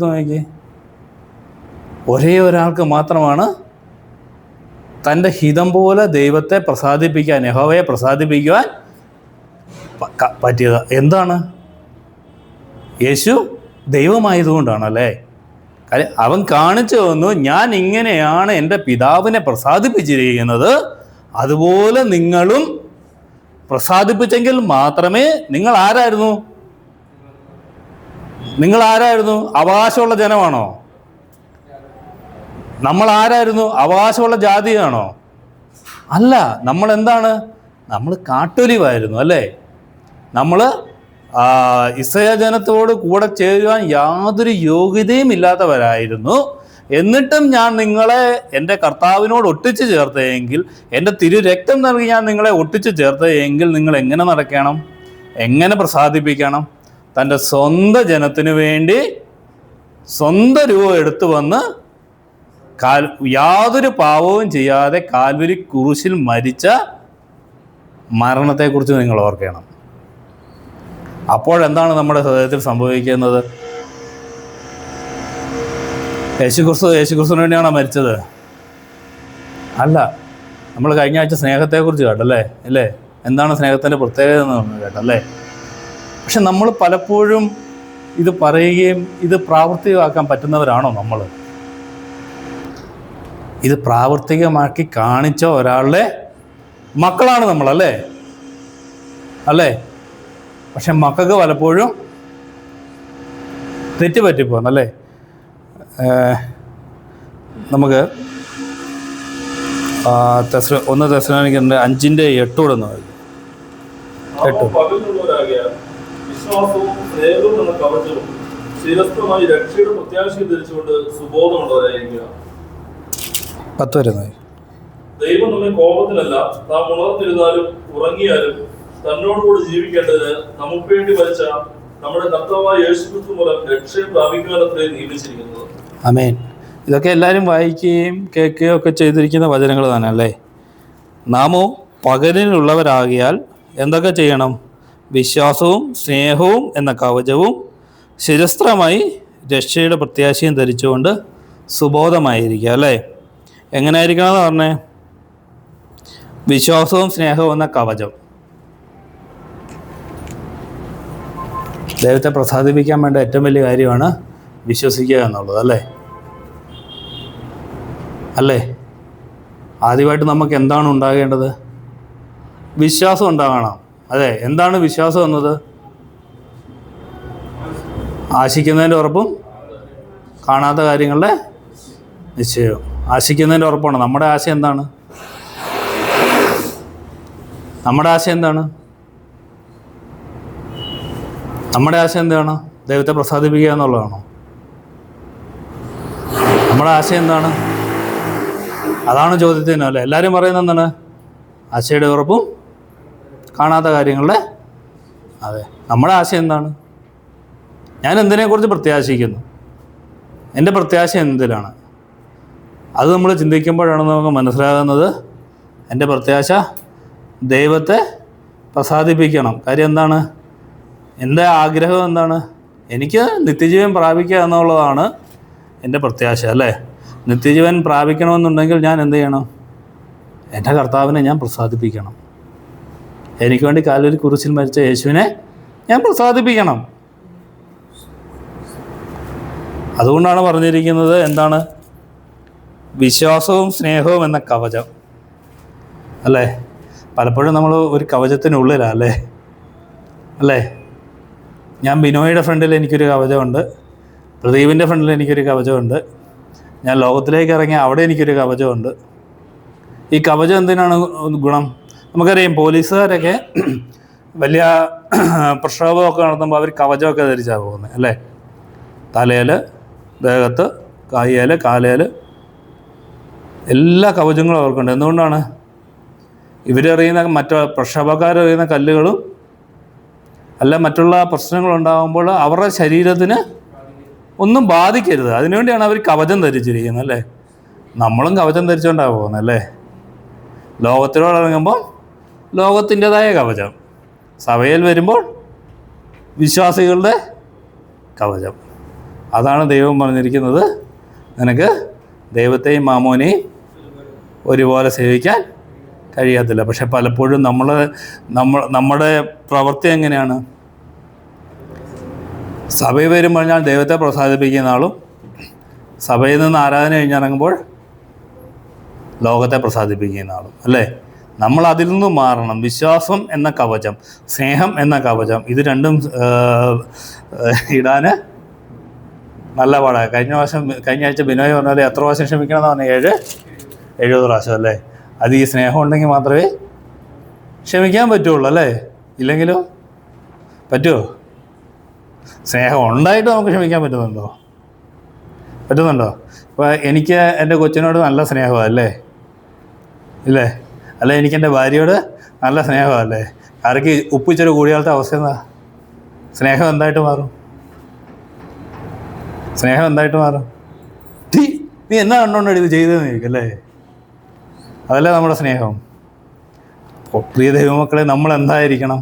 നോക്കി. ഒരേ ഒരാൾക്ക് മാത്രമാണ് തൻ്റെ ഹിതം പോലെ ദൈവത്തെ പ്രസാദിപ്പിക്കാൻ, യഹോവയെ പ്രസാദിപ്പിക്കുവാൻ പറ്റിയത്. എന്താണ്? യേശു ദൈവമായതുകൊണ്ടാണ് അല്ലേ? കാര്യം അവൻ കാണിച്ചു തന്നു, ഞാൻ ഇങ്ങനെയാണ് എൻ്റെ പിതാവിനെ പ്രസാദിപ്പിച്ചിരിക്കുന്നത്, അതുപോലെ നിങ്ങളും പ്രസാദിപ്പിച്ചെങ്കിൽ മാത്രമേ. നിങ്ങൾ ആരായിരുന്നു? അവകാശമുള്ള ജനമാണോ? നമ്മൾ ആരായിരുന്നു? അവകാശമുള്ള ജാതിയാണോ? അല്ല. നമ്മൾ എന്താണ്? നമ്മൾ കാട്ടൊലിവായിരുന്നു അല്ലേ? നമ്മൾ ഇസ്രായേൽ ജനത്തോട് കൂടെ ചേരുവാൻ യാതൊരു യോഗ്യതയും ഇല്ലാത്തവരായിരുന്നു. എന്നിട്ടും ഞാൻ നിങ്ങളെ എൻ്റെ കർത്താവിനോട് ഒട്ടിച്ചു ചേർത്തതെങ്കിൽ, എൻ്റെ തിരുരക്തം നൽകി ഞാൻ നിങ്ങളെ ഒട്ടിച്ചു ചേർത്തതെങ്കിൽ, നിങ്ങൾ എങ്ങനെ നടക്കണം? എങ്ങനെ പ്രസാദിപ്പിക്കണം? തൻ്റെ സ്വന്തം ജനത്തിനു വേണ്ടി സ്വന്തം രൂപം എടുത്തു വന്ന് യാതൊരു പാപവും ചെയ്യാതെ കാൽവരി കുരിശിൽ മരിച്ച മരണത്തെക്കുറിച്ച് നിങ്ങൾ ഓർക്കണം. അപ്പോഴെന്താണ് നമ്മുടെ ഹൃദയത്തിൽ സംഭവിക്കുന്നത്? യേശുക്രിസ്തുവിന് വേണ്ടിയാണോ മരിച്ചത്? അല്ല. നമ്മൾ കഴിഞ്ഞ ആഴ്ച സ്നേഹത്തെക്കുറിച്ച് കേട്ടല്ലേ? അല്ലേ? എന്താണ് സ്നേഹത്തിൻ്റെ പ്രത്യേകത എന്ന് നമ്മൾ കേട്ടല്ലേ? പക്ഷെ നമ്മൾ പലപ്പോഴും ഇത് പറയുകയും ഇത് പ്രാവർത്തികമാക്കാൻ പറ്റുന്നവരാണോ നമ്മൾ? ഇത് പ്രാവർത്തികമാക്കി കാണിച്ച ഒരാളുടെ മക്കളാണ് നമ്മളല്ലേ? അല്ലേ? പക്ഷെ മക്കൾക്ക് പലപ്പോഴും തെറ്റുപറ്റിപ്പോന്നല്ലേ? നമുക്ക് 1 തെസ്സലോനിക്കർ 5:8 എന്ന് പറയും. 8 വിശ്വാസവും സ്നേഹവും എന്ന കവചവും ശിരസ്ത്രമായി രക്ഷയുടെ പ്രത്യാശയും ധരിച്ചുകൊണ്ട് സുബോധമുള്ളവരായിരിക്കുക. 10 വരുന്നത്. ദൈവം നമ്മെ കോപത്തിലല്ല, നാം ഉണർന്നിരുന്നാലും ഉറങ്ങിയാലും തന്നോടുകൂടി ജീവിക്കേണ്ടതിന് നമുക്ക് വേണ്ടി മരിച്ച നമ്മുടെ കർത്താവായ യേശുക്രിസ്തു മൂലം രക്ഷയെ പ്രാപിക്കുവാനത്രേ നിയമിച്ചിരിക്കുന്നത്. ആമേൻ. ഇതൊക്കെ എല്ലാവരും വായിക്കുകയും കേൾക്കുകയും ഒക്കെ ചെയ്തിരിക്കുന്ന വചനങ്ങൾ തന്നെ അല്ലേ? നാമോ പകലിനുള്ളവരാകിയാൽ എന്തൊക്കെ ചെയ്യണം? വിശ്വാസവും സ്നേഹവും എന്ന കവചവും ശിരസ്ത്രമായി രക്ഷയുടെ പ്രത്യാശയും ധരിച്ചുകൊണ്ട് സുബോധമായിരിക്കുക അല്ലേ? എങ്ങനെയായിരിക്കണമെന്ന് പറഞ്ഞേ? വിശ്വാസവും സ്നേഹവും എന്ന കവചം. ദൈവത്തെ പ്രസാദിപ്പിക്കാൻ വേണ്ട ഏറ്റവും വലിയ കാര്യമാണ് വിശ്വസിക്കുക എന്നുള്ളത് അല്ലേ? അല്ലേ? ആദ്യമായിട്ട് നമുക്ക് എന്താണ് ഉണ്ടാകേണ്ടത്? വിശ്വാസം ഉണ്ടാകണം. അതെ, എന്താണ് വിശ്വാസം എന്നത്? ആശിക്കുന്നതിൻ്റെ ഉറപ്പും കാണാത്ത കാര്യങ്ങളുടെ നിശ്ചയവും. ആശിക്കുന്നതിൻ്റെ ഉറപ്പാണ്. നമ്മുടെ ആശ എന്താണ്? നമ്മുടെ ആശ എന്താണ്? നമ്മുടെ ആശ എന്താണ്? ദൈവത്തെ പ്രസാദിപ്പിക്കുക എന്നുള്ളതാണോ? നമ്മുടെ ആശ എന്താണ്? അതാണ് ചോദ്യത്തിന് അല്ലേ? എല്ലാവരും പറയുന്നത് എന്താണ്? ആശയുടെ ഉറപ്പും കാണാത്ത കാര്യങ്ങളുടെ. അതെ, നമ്മുടെ ആശ എന്താണ്? ഞാൻ എന്തിനെക്കുറിച്ച് പ്രത്യാശിക്കുന്നു? എൻ്റെ പ്രത്യാശ എന്തിലാണ്? അത് നമ്മൾ ചിന്തിക്കുമ്പോഴാണ് നമുക്ക് മനസ്സിലാകുന്നത് എൻ്റെ പ്രത്യാശ ദൈവത്തെ പ്രസാദിപ്പിക്കണം. കാര്യം എന്താണ്? എൻ്റെ ആഗ്രഹം എന്താണ്? എനിക്ക് നിത്യജീവൻ പ്രാപിക്കുക എന്നുള്ളതാണ് എൻ്റെ പ്രത്യാശ അല്ലേ? നിത്യജീവൻ പ്രാപിക്കണമെന്നുണ്ടെങ്കിൽ ഞാൻ എന്ത് ചെയ്യണം? എൻ്റെ കർത്താവിനെ ഞാൻ പ്രസാദിപ്പിക്കണം. എനിക്ക് വേണ്ടി കാൽവരി കുരിശിൽ മരിച്ച യേശുവിനെ ഞാൻ പ്രസാദിപ്പിക്കണം. അതുകൊണ്ടാണ് പറഞ്ഞിരിക്കുന്നത് എന്താണ്? വിശ്വാസവും സ്നേഹവും എന്ന കവചം അല്ലേ? പലപ്പോഴും നമ്മൾ ഒരു കവചത്തിനുള്ളിലാണ് അല്ലേ? അല്ലേ? ഞാൻ ബിനോയുടെ ഫ്രണ്ടിൽ എനിക്കൊരു കവചമുണ്ട്, പ്രദീപിൻ്റെ ഫ്രണ്ടിൽ എനിക്കൊരു കവചമുണ്ട്, ഞാൻ ലോകത്തിലേക്ക് ഇറങ്ങി അവിടെ എനിക്കൊരു കവചമുണ്ട്. ഈ കവചം എന്തിനാണ് ഗുണം? നമുക്കറിയാം, പോലീസുകാരൊക്കെ വലിയ പ്രക്ഷോഭമൊക്കെ നടത്തുമ്പോൾ അവർ കവചമൊക്കെ ധരിച്ചാണ് പോകുന്നത് അല്ലേ? തലയിൽ, ദേഹത്ത്, കയ്യിൽ, കാലയിൽ എല്ലാ കവചങ്ങളും അവർക്കുണ്ട്. എന്തുകൊണ്ടാണ്? ഇവരെറിയുന്ന പ്രക്ഷോഭക്കാരെറിയുന്ന കല്ലുകളും അല്ല മറ്റുള്ള പ്രശ്നങ്ങളുണ്ടാകുമ്പോൾ അവരുടെ ശരീരത്തിന് ഒന്നും ബാധിക്കരുത്. അതിനുവേണ്ടിയാണ് അവർ കവചം ധരിച്ചിരിക്കുന്നത് അല്ലേ? നമ്മളും കവചം ധരിച്ചുകൊണ്ടാണ് പോകുന്നത് അല്ലേ? ലോകത്തിലോട് ഇറങ്ങുമ്പോൾ ലോകത്തിൻ്റെതായ കവചം, സഭയിൽ വരുമ്പോൾ വിശ്വാസികളുടെ കവചം. അതാണ് ദൈവം പറഞ്ഞിരിക്കുന്നത്, നിനക്ക് ദൈവത്തെയും മാമോനെയും ഒരുപോലെ സേവിക്കാൻ കഴിയത്തില്ല. പക്ഷെ പലപ്പോഴും നമ്മുടെ പ്രവൃത്തി എങ്ങനെയാണ്? സഭയിൽ വരുമ്പോൾ ഞാൻ ദൈവത്തെ പ്രസാദിപ്പിക്കുന്ന ആളും സഭയിൽ നിന്ന് ആരാധന കഴിഞ്ഞിറങ്ങുമ്പോൾ ലോകത്തെ പ്രസാദിപ്പിക്കുന്ന ആളും അല്ലേ? നമ്മൾ അതിൽ നിന്ന് മാറണം. വിശ്വാസം എന്ന കവചം, സ്നേഹം എന്ന കവചം, ഇത് രണ്ടും ഇടാൻ നല്ല പാടാണ്. കഴിഞ്ഞ ആഴ്ച ബിനോയ് പറഞ്ഞാൽ എത്ര പ്രാവശ്യം ക്ഷമിക്കണം എന്ന് പറഞ്ഞാൽ 70 പ്രാവശ്യം അല്ലേ? അത് ഈ സ്നേഹം ഉണ്ടെങ്കിൽ മാത്രമേ ക്ഷമിക്കാൻ പറ്റുള്ളൂ അല്ലേ? ഇല്ലെങ്കിലോ പറ്റുമോ? സ്നേഹം ഉണ്ടായിട്ട് നമുക്ക് ക്ഷമിക്കാൻ പറ്റുന്നുണ്ടോ? ഇപ്പോൾ എനിക്ക് എൻ്റെ കൊച്ചിനോട് നല്ല സ്നേഹമാണ് അല്ലേ? ഇല്ലേ? അല്ല, എനിക്ക് എൻ്റെ ഭാര്യയോട് നല്ല സ്നേഹമല്ലേ? ആർക്ക് ഉപ്പിച്ചൊരു കൂടിയാലത്തെ അവസ്ഥ എന്താ? സ്നേഹം എന്തായിട്ട് മാറും? നീ എന്നാ കണ്ടോണ്ടാണ് ഇത് ചെയ്തതെന്ന് ചോദിക്കും അല്ലേ? അതല്ലേ നമ്മുടെ സ്നേഹം. പ്രിയ ദൈവമക്കളെ, നമ്മൾ എന്തായിരിക്കണം?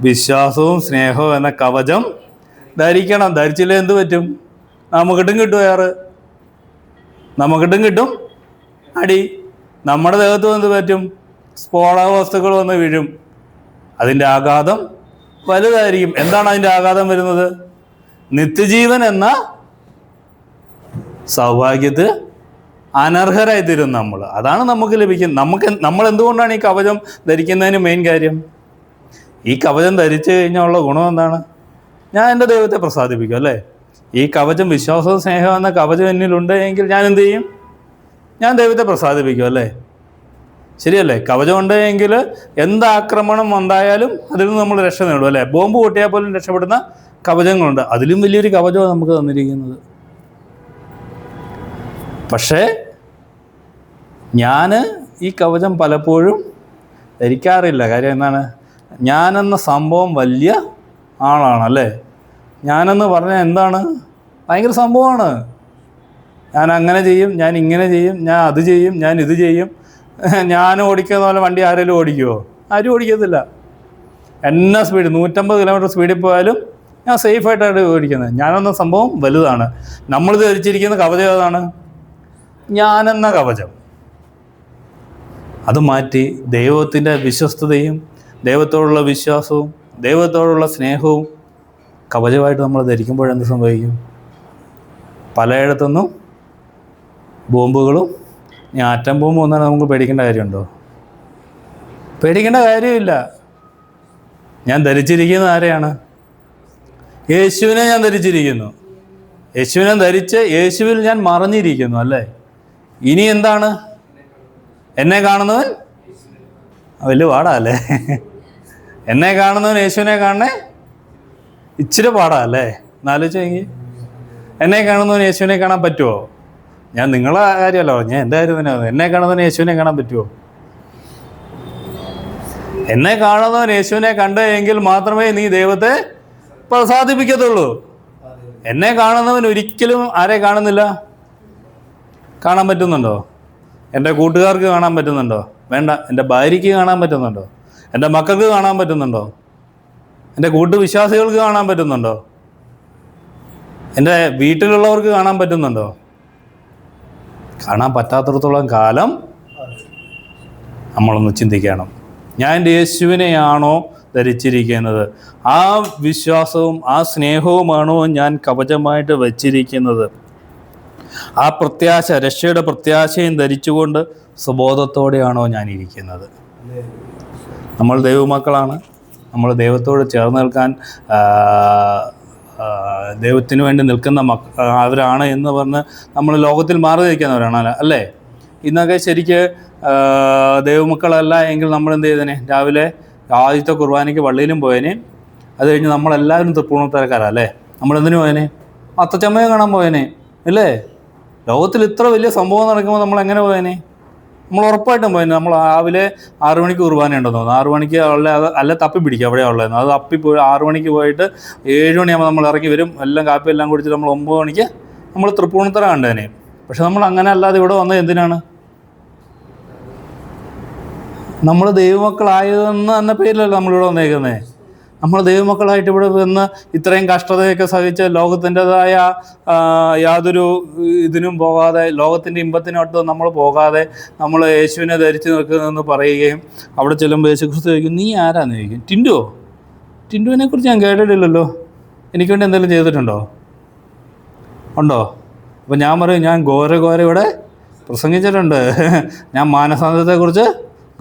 വിശ്വാസവും സ്നേഹവും എന്ന കവചം ധരിക്കണം. ധരിച്ചില്ലേ എന്ത് പറ്റും? നമുക്കിട്ടും കിട്ടും ഏറ്, നമുക്കിട്ടും കിട്ടും അടി. നമ്മുടെ ദേഹത്ത് എന്ത് പറ്റും? സ്ഫോടക വസ്തുക്കൾ വന്ന് വീഴും. അതിൻ്റെ ആഘാതം വലുതായിരിക്കും. എന്താണ് അതിൻ്റെ ആഘാതം വരുന്നത്? നിത്യജീവൻ എന്ന സൗഭാഗ്യത്തിൽ അനർഹരായിത്തീരും നമ്മൾ. അതാണ് നമുക്ക് ലഭിക്കുന്നത്. നമ്മൾ എന്തുകൊണ്ടാണ് ഈ കവചം ധരിക്കുന്നതിന് മെയിൻ കാര്യം? ഈ കവചം ധരിച്ചു കഴിഞ്ഞാലുള്ള ഗുണം എന്താണ്? ഞാൻ എൻ്റെ ദൈവത്തെ പ്രസാദിപ്പിക്കും അല്ലേ? ഈ കവചം, വിശ്വാസവും സ്നേഹം എന്ന കവചം എന്നിലുണ്ട് എങ്കിൽ ഞാൻ എന്ത് ചെയ്യും? ഞാൻ ദൈവത്തെ പ്രസാദിപ്പിക്കും അല്ലേ? ശരിയല്ലേ? കവചം ഉണ്ടെങ്കിൽ എന്താക്രമണം ഉണ്ടായാലും അതിൽ നിന്ന് നമ്മൾ രക്ഷ നേടും അല്ലേ? ബോംബ് പൊട്ടിയാൽ പോലും രക്ഷപ്പെടുന്ന കവചങ്ങളുണ്ട്. അതിലും വലിയൊരു കവചമാണ് നമുക്ക് തന്നിരിക്കുന്നത്. പക്ഷേ ഞാൻ ഈ കവചം പലപ്പോഴും ധരിക്കാറില്ല. കാര്യം എന്താണ്? ഞാനെന്ന സംഭവം വലിയ ആളാണല്ലേ? ഞാനെന്ന് പറഞ്ഞാൽ എന്താണ്? ഭയങ്കര സംഭവമാണ്. ഞാൻ അങ്ങനെ ചെയ്യും, ഞാൻ ഇങ്ങനെ ചെയ്യും, ഞാൻ അത് ചെയ്യും, ഞാൻ ഇത് ചെയ്യും. ഞാൻ ഓടിക്കുന്ന പോലെ വണ്ടി ആരെങ്കിലും ഓടിക്കുമോ? ആരും ഓടിക്കത്തില്ല. എന്നാ സ്പീഡ്, 150 കിലോമീറ്റർ സ്പീഡിൽ പോയാലും ഞാൻ സേഫായിട്ടാണ് ഓടിക്കുന്നത്. ഞാനെന്ന സംഭവം വലുതാണ്. നമ്മൾ ധരിച്ചിരിക്കുന്ന കവചം ഏതാണ്? ഞാനെന്ന കവചം. അത് മാറ്റി ദൈവത്തിൻ്റെ വിശ്വസ്തതയും ദൈവത്തോടുള്ള വിശ്വാസവും ദൈവത്തോടുള്ള സ്നേഹവും കവചമായിട്ട് നമ്മൾ ധരിക്കുമ്പോഴെന്ത് സംഭവിക്കും? പലയിടത്തുനിന്നും ബോംബുകളും, ആറ്റം ബോംബ് വന്നാൽ നമുക്ക് പേടിക്കേണ്ട കാര്യമുണ്ടോ? പേടിക്കേണ്ട കാര്യമില്ല. ഞാൻ ധരിച്ചിരിക്കുന്നത് ആരെയാണ്? യേശുവിനെ ഞാൻ ധരിച്ചിരിക്കുന്നു. യേശുവിനെ ധരിച്ച് യേശുവിൽ ഞാൻ മറഞ്ഞിരിക്കുന്നു അല്ലേ? ഇനി എന്താണ്? എന്നെ കാണുന്നവൻ വലിയ പാടാ അല്ലേ? എന്നെ കാണുന്നവൻ യേശുവിനെ കാണണേ ഇച്ചിരി പാടാ അല്ലേ? എന്നാലോചിച്ചെങ്കിൽ എന്നെ കാണുന്നവൻ യേശുവിനെ കാണാൻ പറ്റുമോ? ഞാൻ നിങ്ങളെ കാര്യമല്ലോ, ഞാൻ എൻ്റെ കാര്യം തന്നെയാണ്. എന്നെ കാണുന്നവൻ യേശുവിനെ കാണാൻ പറ്റുമോ? എന്നെ കാണുന്നവൻ യേശുവിനെ കണ്ടെങ്കിൽ മാത്രമേ നീ ദൈവത്തെ പ്രസാദിപ്പിക്കത്തുള്ളൂ. എന്നെ കാണുന്നവൻ ഒരിക്കലും ആരെ കാണുന്നില്ല? കാണാൻ പറ്റുന്നുണ്ടോ? എൻ്റെ കൂട്ടുകാർക്ക് കാണാൻ പറ്റുന്നുണ്ടോ? വേണ്ട. എൻ്റെ ഭാര്യയ്ക്ക് കാണാൻ പറ്റുന്നുണ്ടോ? എൻ്റെ മക്കൾക്ക് കാണാൻ പറ്റുന്നുണ്ടോ? എൻ്റെ കൂട്ടുവിശ്വാസികൾക്ക് കാണാൻ പറ്റുന്നുണ്ടോ? എൻ്റെ വീട്ടിലുള്ളവർക്ക് കാണാൻ പറ്റുന്നുണ്ടോ? കാണാൻ പറ്റാത്തിടത്തോളം കാലം നമ്മളൊന്ന് ചിന്തിക്കണം. ഞാൻ എൻ്റെ യേശുവിനെയാണോ ധരിച്ചിരിക്കുന്നത്? ആ വിശ്വാസവും ആ സ്നേഹവുമാണോ ഞാൻ കവചമായിട്ട് വച്ചിരിക്കുന്നത്? ആ പ്രത്യാശ, രക്ഷയുടെ പ്രത്യാശയും ധരിച്ചുകൊണ്ട് സുബോധത്തോടെയാണോ ഞാൻ ഇരിക്കുന്നത്? നമ്മൾ ദൈവമക്കളാണ്. നമ്മൾ ദൈവത്തോട് ചേർന്ന് നിൽക്കാൻ, ദൈവത്തിന് വേണ്ടി നിൽക്കുന്ന അവരാണ് എന്ന് പറഞ്ഞ് നമ്മൾ ലോകത്തിൽ മാറി നിൽക്കുന്നവരാണ് അല്ലേ? ഇന്നൊക്കെ ശരിക്ക് ദൈവമക്കളല്ല എങ്കിൽ നമ്മൾ എന്ത് ചെയ്തേനെ? രാവിലെ ആദ്യത്തെ കുർബാനയ്ക്ക് പള്ളിയിലും പോയേനെ. അത് കഴിഞ്ഞ് നമ്മളെല്ലാവരും തൃപ്പൂണിത്തരക്കാരല്ലേ? നമ്മളെന്തിനു പോയേനെ? അത്തച്ചമ്മയെ കാണാൻ പോയേനെ അല്ലേ? ലോകത്തിൽ ഇത്ര വലിയ സംഭവം നടക്കുമ്പോൾ നമ്മൾ എങ്ങനെ പോയേനെ? നമ്മൾ ഉറപ്പായിട്ടും പോയേനെ. നമ്മൾ രാവിലെ 6 മണിക്ക് കുർബാന ഉണ്ടെന്ന് തോന്നുന്നു. 6 മണിക്ക് അല്ല തപ്പി പിടിക്കുക അവിടെയാണ് ഉള്ളതെന്ന്. അത് തപ്പിപ്പോയി 6 മണിക്ക് പോയിട്ട് 7 മണിയാകുമ്പോൾ നമ്മൾ ഇറങ്ങി വരും. എല്ലാം കാപ്പി എല്ലാം കുടിച്ചിട്ട് നമ്മൾ 9 മണിക്ക് നമ്മൾ തൃപ്പൂണിത്തറ കണ്ടേനെ. പക്ഷെ നമ്മൾ അങ്ങനെ അല്ലാതെ ഇവിടെ വന്നത് എന്തിനാണ്? നമ്മൾ ദൈവമക്കളായതെന്ന് എന്ന പേരിലല്ല നമ്മളിവിടെ വന്നേക്കുന്നത്. നമ്മൾ ദൈവമക്കളായിട്ട് ഇവിടെ വന്ന് ഇത്രയും കഷ്ടതയൊക്കെ സഹിച്ച് ലോകത്തിൻ്റെതായ യാതൊരു ഇതിനും പോകാതെ, ലോകത്തിൻ്റെ ഇമ്പത്തിനോട്ട് നമ്മൾ പോകാതെ നമ്മൾ യേശുവിനെ ധരിച്ച് നിൽക്കുന്നതെന്ന് പറയുകയും അവിടെ ചെല്ലുമ്പോൾ യേശു ക്രിസ്തു ചോദിക്കും, നീ ആരാന്ന് ചോദിക്കും. ടിൻഡുവിനെ കുറിച്ച് ഞാൻ കേട്ടിട്ടില്ലല്ലോ, എനിക്ക് വേണ്ടി എന്തെങ്കിലും ചെയ്തിട്ടുണ്ടോ? ഉണ്ടോ? അപ്പോൾ ഞാൻ പറയും, ഞാൻ ഘോരം ഇവിടെ പ്രസംഗിച്ചിട്ടുണ്ട്. ഞാൻ മാനസാന്തരത്തെക്കുറിച്ച്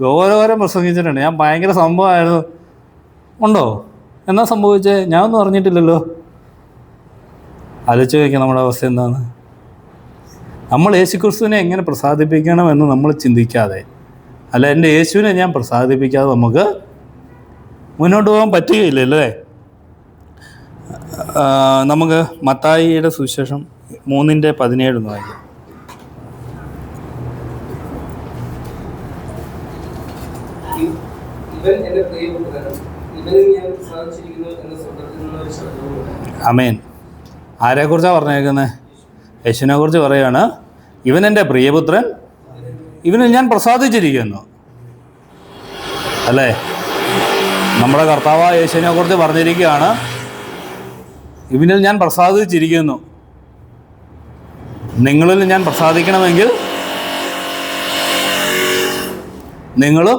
ഘോരം പ്രസംഗിച്ചിട്ടുണ്ട്. ഞാൻ ഭയങ്കര സംഭവമായിരുന്നു. ഉണ്ടോ? എന്നാ സംഭവിച്ചേ? ഞാനൊന്നും അറിഞ്ഞിട്ടില്ലല്ലോ. ആലോചിച്ച് നോക്കിയാൽ നമ്മുടെ അവസ്ഥ എന്താണ്? നമ്മൾ യേശുക്രിസ്തുവിനെ എങ്ങനെ പ്രസാദിപ്പിക്കണമെന്ന് നമ്മൾ ചിന്തിക്കാതെ, അല്ല എൻ്റെ യേശുവിനെ ഞാൻ പ്രസാദിപ്പിക്കാതെ നമുക്ക് മുന്നോട്ട് പോകാൻ പറ്റുകയില്ലല്ലേ? നമുക്ക് മത്തായിയുടെ സുവിശേഷം 3:17 ഒന്ന് വായിക്കാം. ഇവൻ എൻ്റെ പ്രിയപുത്രൻ, ഇവനിൽ ഞാൻ പ്രസാദിച്ചിരിക്കുന്നു എന്ന സ്വർഗ്ഗത്തിൽ നിന്ന് ഒരു ശബ്ദവുമില്ല. ആമേൻ. ആരെക്കുറിച്ചാണ് പറഞ്ഞേക്കുന്നത്? യേശുവിനെ കുറിച്ച് പറയുകയാണ്, ഇവൻ എൻ്റെ പ്രിയപുത്രൻ, ഇവനിൽ ഞാൻ പ്രസാദിച്ചിരിക്കുന്നു. അല്ലേ? നമ്മുടെ കർത്താവായ യേശുവിനെ കുറിച്ച് പറഞ്ഞിരിക്കുകയാണ്, ഇവനിൽ ഞാൻ പ്രസാദിച്ചിരിക്കുന്നു. നിങ്ങളിൽ ഞാൻ പ്രസാദിക്കണമെങ്കിൽ നിങ്ങളും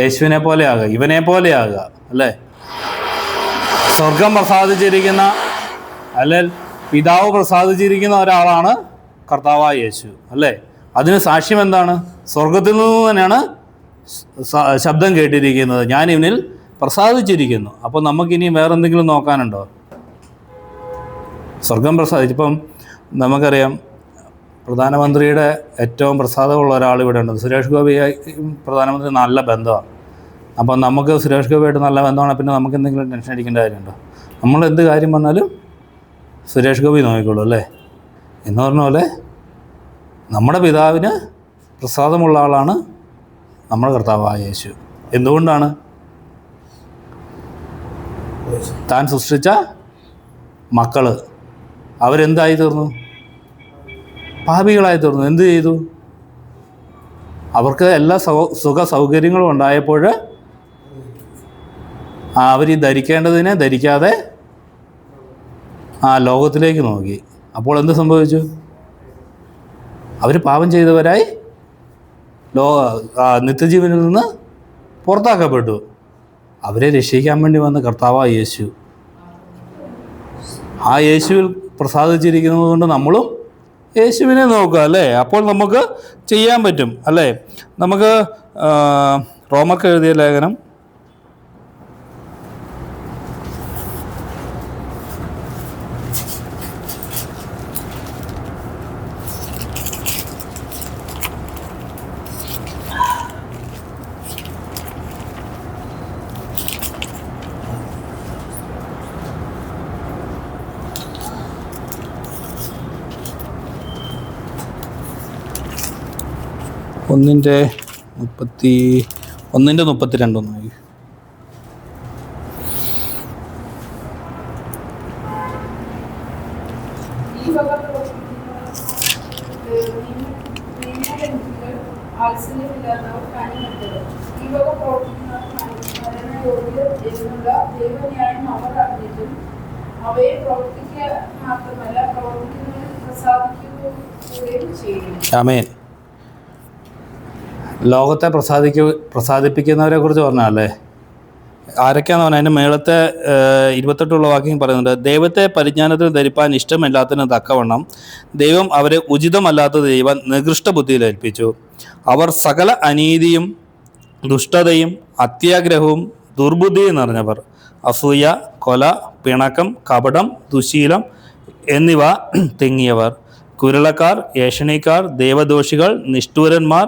യേശുവിനെ പോലെ ആകുക, ഇവനെ പോലെ ആകുക. അല്ലേ? സ്വർഗം പ്രസാദിച്ചിരിക്കുന്ന, അല്ലെ പിതാവ് പ്രസാദിച്ചിരിക്കുന്ന ഒരാളാണ് കർത്താവായ യേശു. അല്ലേ? അതിന് സാക്ഷ്യം എന്താണ്? സ്വർഗത്തിൽ നിന്ന് തന്നെയാണ് ശബ്ദം കേട്ടിരിക്കുന്നത്, ഞാൻ ഇവനിൽ പ്രസാദിച്ചിരിക്കുന്നു. അപ്പോൾ നമുക്കിനി വേറെ എന്തെങ്കിലും നോക്കാനുണ്ടോ? സ്വർഗം ഇപ്പം നമുക്കറിയാം, പ്രധാനമന്ത്രിയുടെ ഏറ്റവും പ്രസാദമുള്ള ഒരാൾ ഇവിടെ ഉണ്ട്. സുരേഷ് ഗോപിയായി പ്രധാനമന്ത്രി നല്ല ബന്ധമാണ്. അപ്പം നമുക്ക് സുരേഷ് ഗോപിയായിട്ട് നല്ല ബന്ധമാണ്, പിന്നെ നമുക്ക് എന്തെങ്കിലും ടെൻഷൻ അടിക്കേണ്ട കാര്യമുണ്ടോ? നമ്മൾ എന്ത് കാര്യം വന്നാലും സുരേഷ് ഗോപി നോക്കിക്കോളൂ. അല്ലേ? എന്ന് പറഞ്ഞ പോലെ നമ്മുടെ പിതാവിന് പ്രസാദമുള്ള ആളാണ് നമ്മുടെ കർത്താവായ യേശു. എന്തുകൊണ്ടാണ്? താൻ സൃഷ്ടിച്ച മക്കൾ അവരെന്തായി തീർന്നു? പാപികളായി തീർന്നു. എന്ത് ചെയ്തു? അവർക്ക് എല്ലാ സുഖ സൗകര്യങ്ങളും ഉണ്ടായപ്പോൾ അവർ ഈ ധരിക്കേണ്ടതിനെ ധരിക്കാതെ ലോകത്തിലേക്ക് നോക്കി. അപ്പോൾ എന്ത് സംഭവിച്ചു? അവർ പാപം ചെയ്തവരായി നിത്യജീവനിൽ നിന്ന് പുറത്താക്കപ്പെട്ടു. അവരെ രക്ഷിക്കാൻ വേണ്ടി വന്ന കർത്താവായ യേശു. ആ യേശുവിൽ പ്രസാദിച്ചിരിക്കുന്നത് കൊണ്ട് നമ്മളും യേശുവിനെ നോക്കുക. അല്ലേ? അപ്പോൾ നമുക്ക് ചെയ്യാൻ പറ്റും. അല്ലേ? നമുക്ക് റോമർക്ക് എഴുതിയ ലേഖനം 1:32 ആമേൻ. ലോകത്തെ പ്രസാദിപ്പിക്കുന്നവരെ കുറിച്ച് പറഞ്ഞല്ലേ? ആരൊക്കെയാണെന്ന് പറഞ്ഞാൽ അതിൻ്റെ മേളത്തെ 28 വാക്യം പറയുന്നുണ്ട്. ദൈവത്തെ പരിജ്ഞാനത്തിൽ ധരിപ്പാൻ ഇഷ്ടമില്ലാത്തതിന് തക്കവണ്ണം ദൈവം അവരെ ഉചിതമല്ലാത്തത് ചെയ്യുവാൻ നികൃഷ്ട ബുദ്ധിയിൽ ഏൽപ്പിച്ചു. അവർ സകല അനീതിയും ദുഷ്ടതയും അത്യാഗ്രഹവും ദുർബുദ്ധിയും നിറഞ്ഞവർ, അസൂയ, കൊല, പിണക്കം, കപടം, ദുശീലം എന്നിവ തിങ്ങിയവർ, കുരുളക്കാർ, ഏഷണിക്കാർ, ദൈവദോഷികൾ, നിഷ്ഠൂരന്മാർ,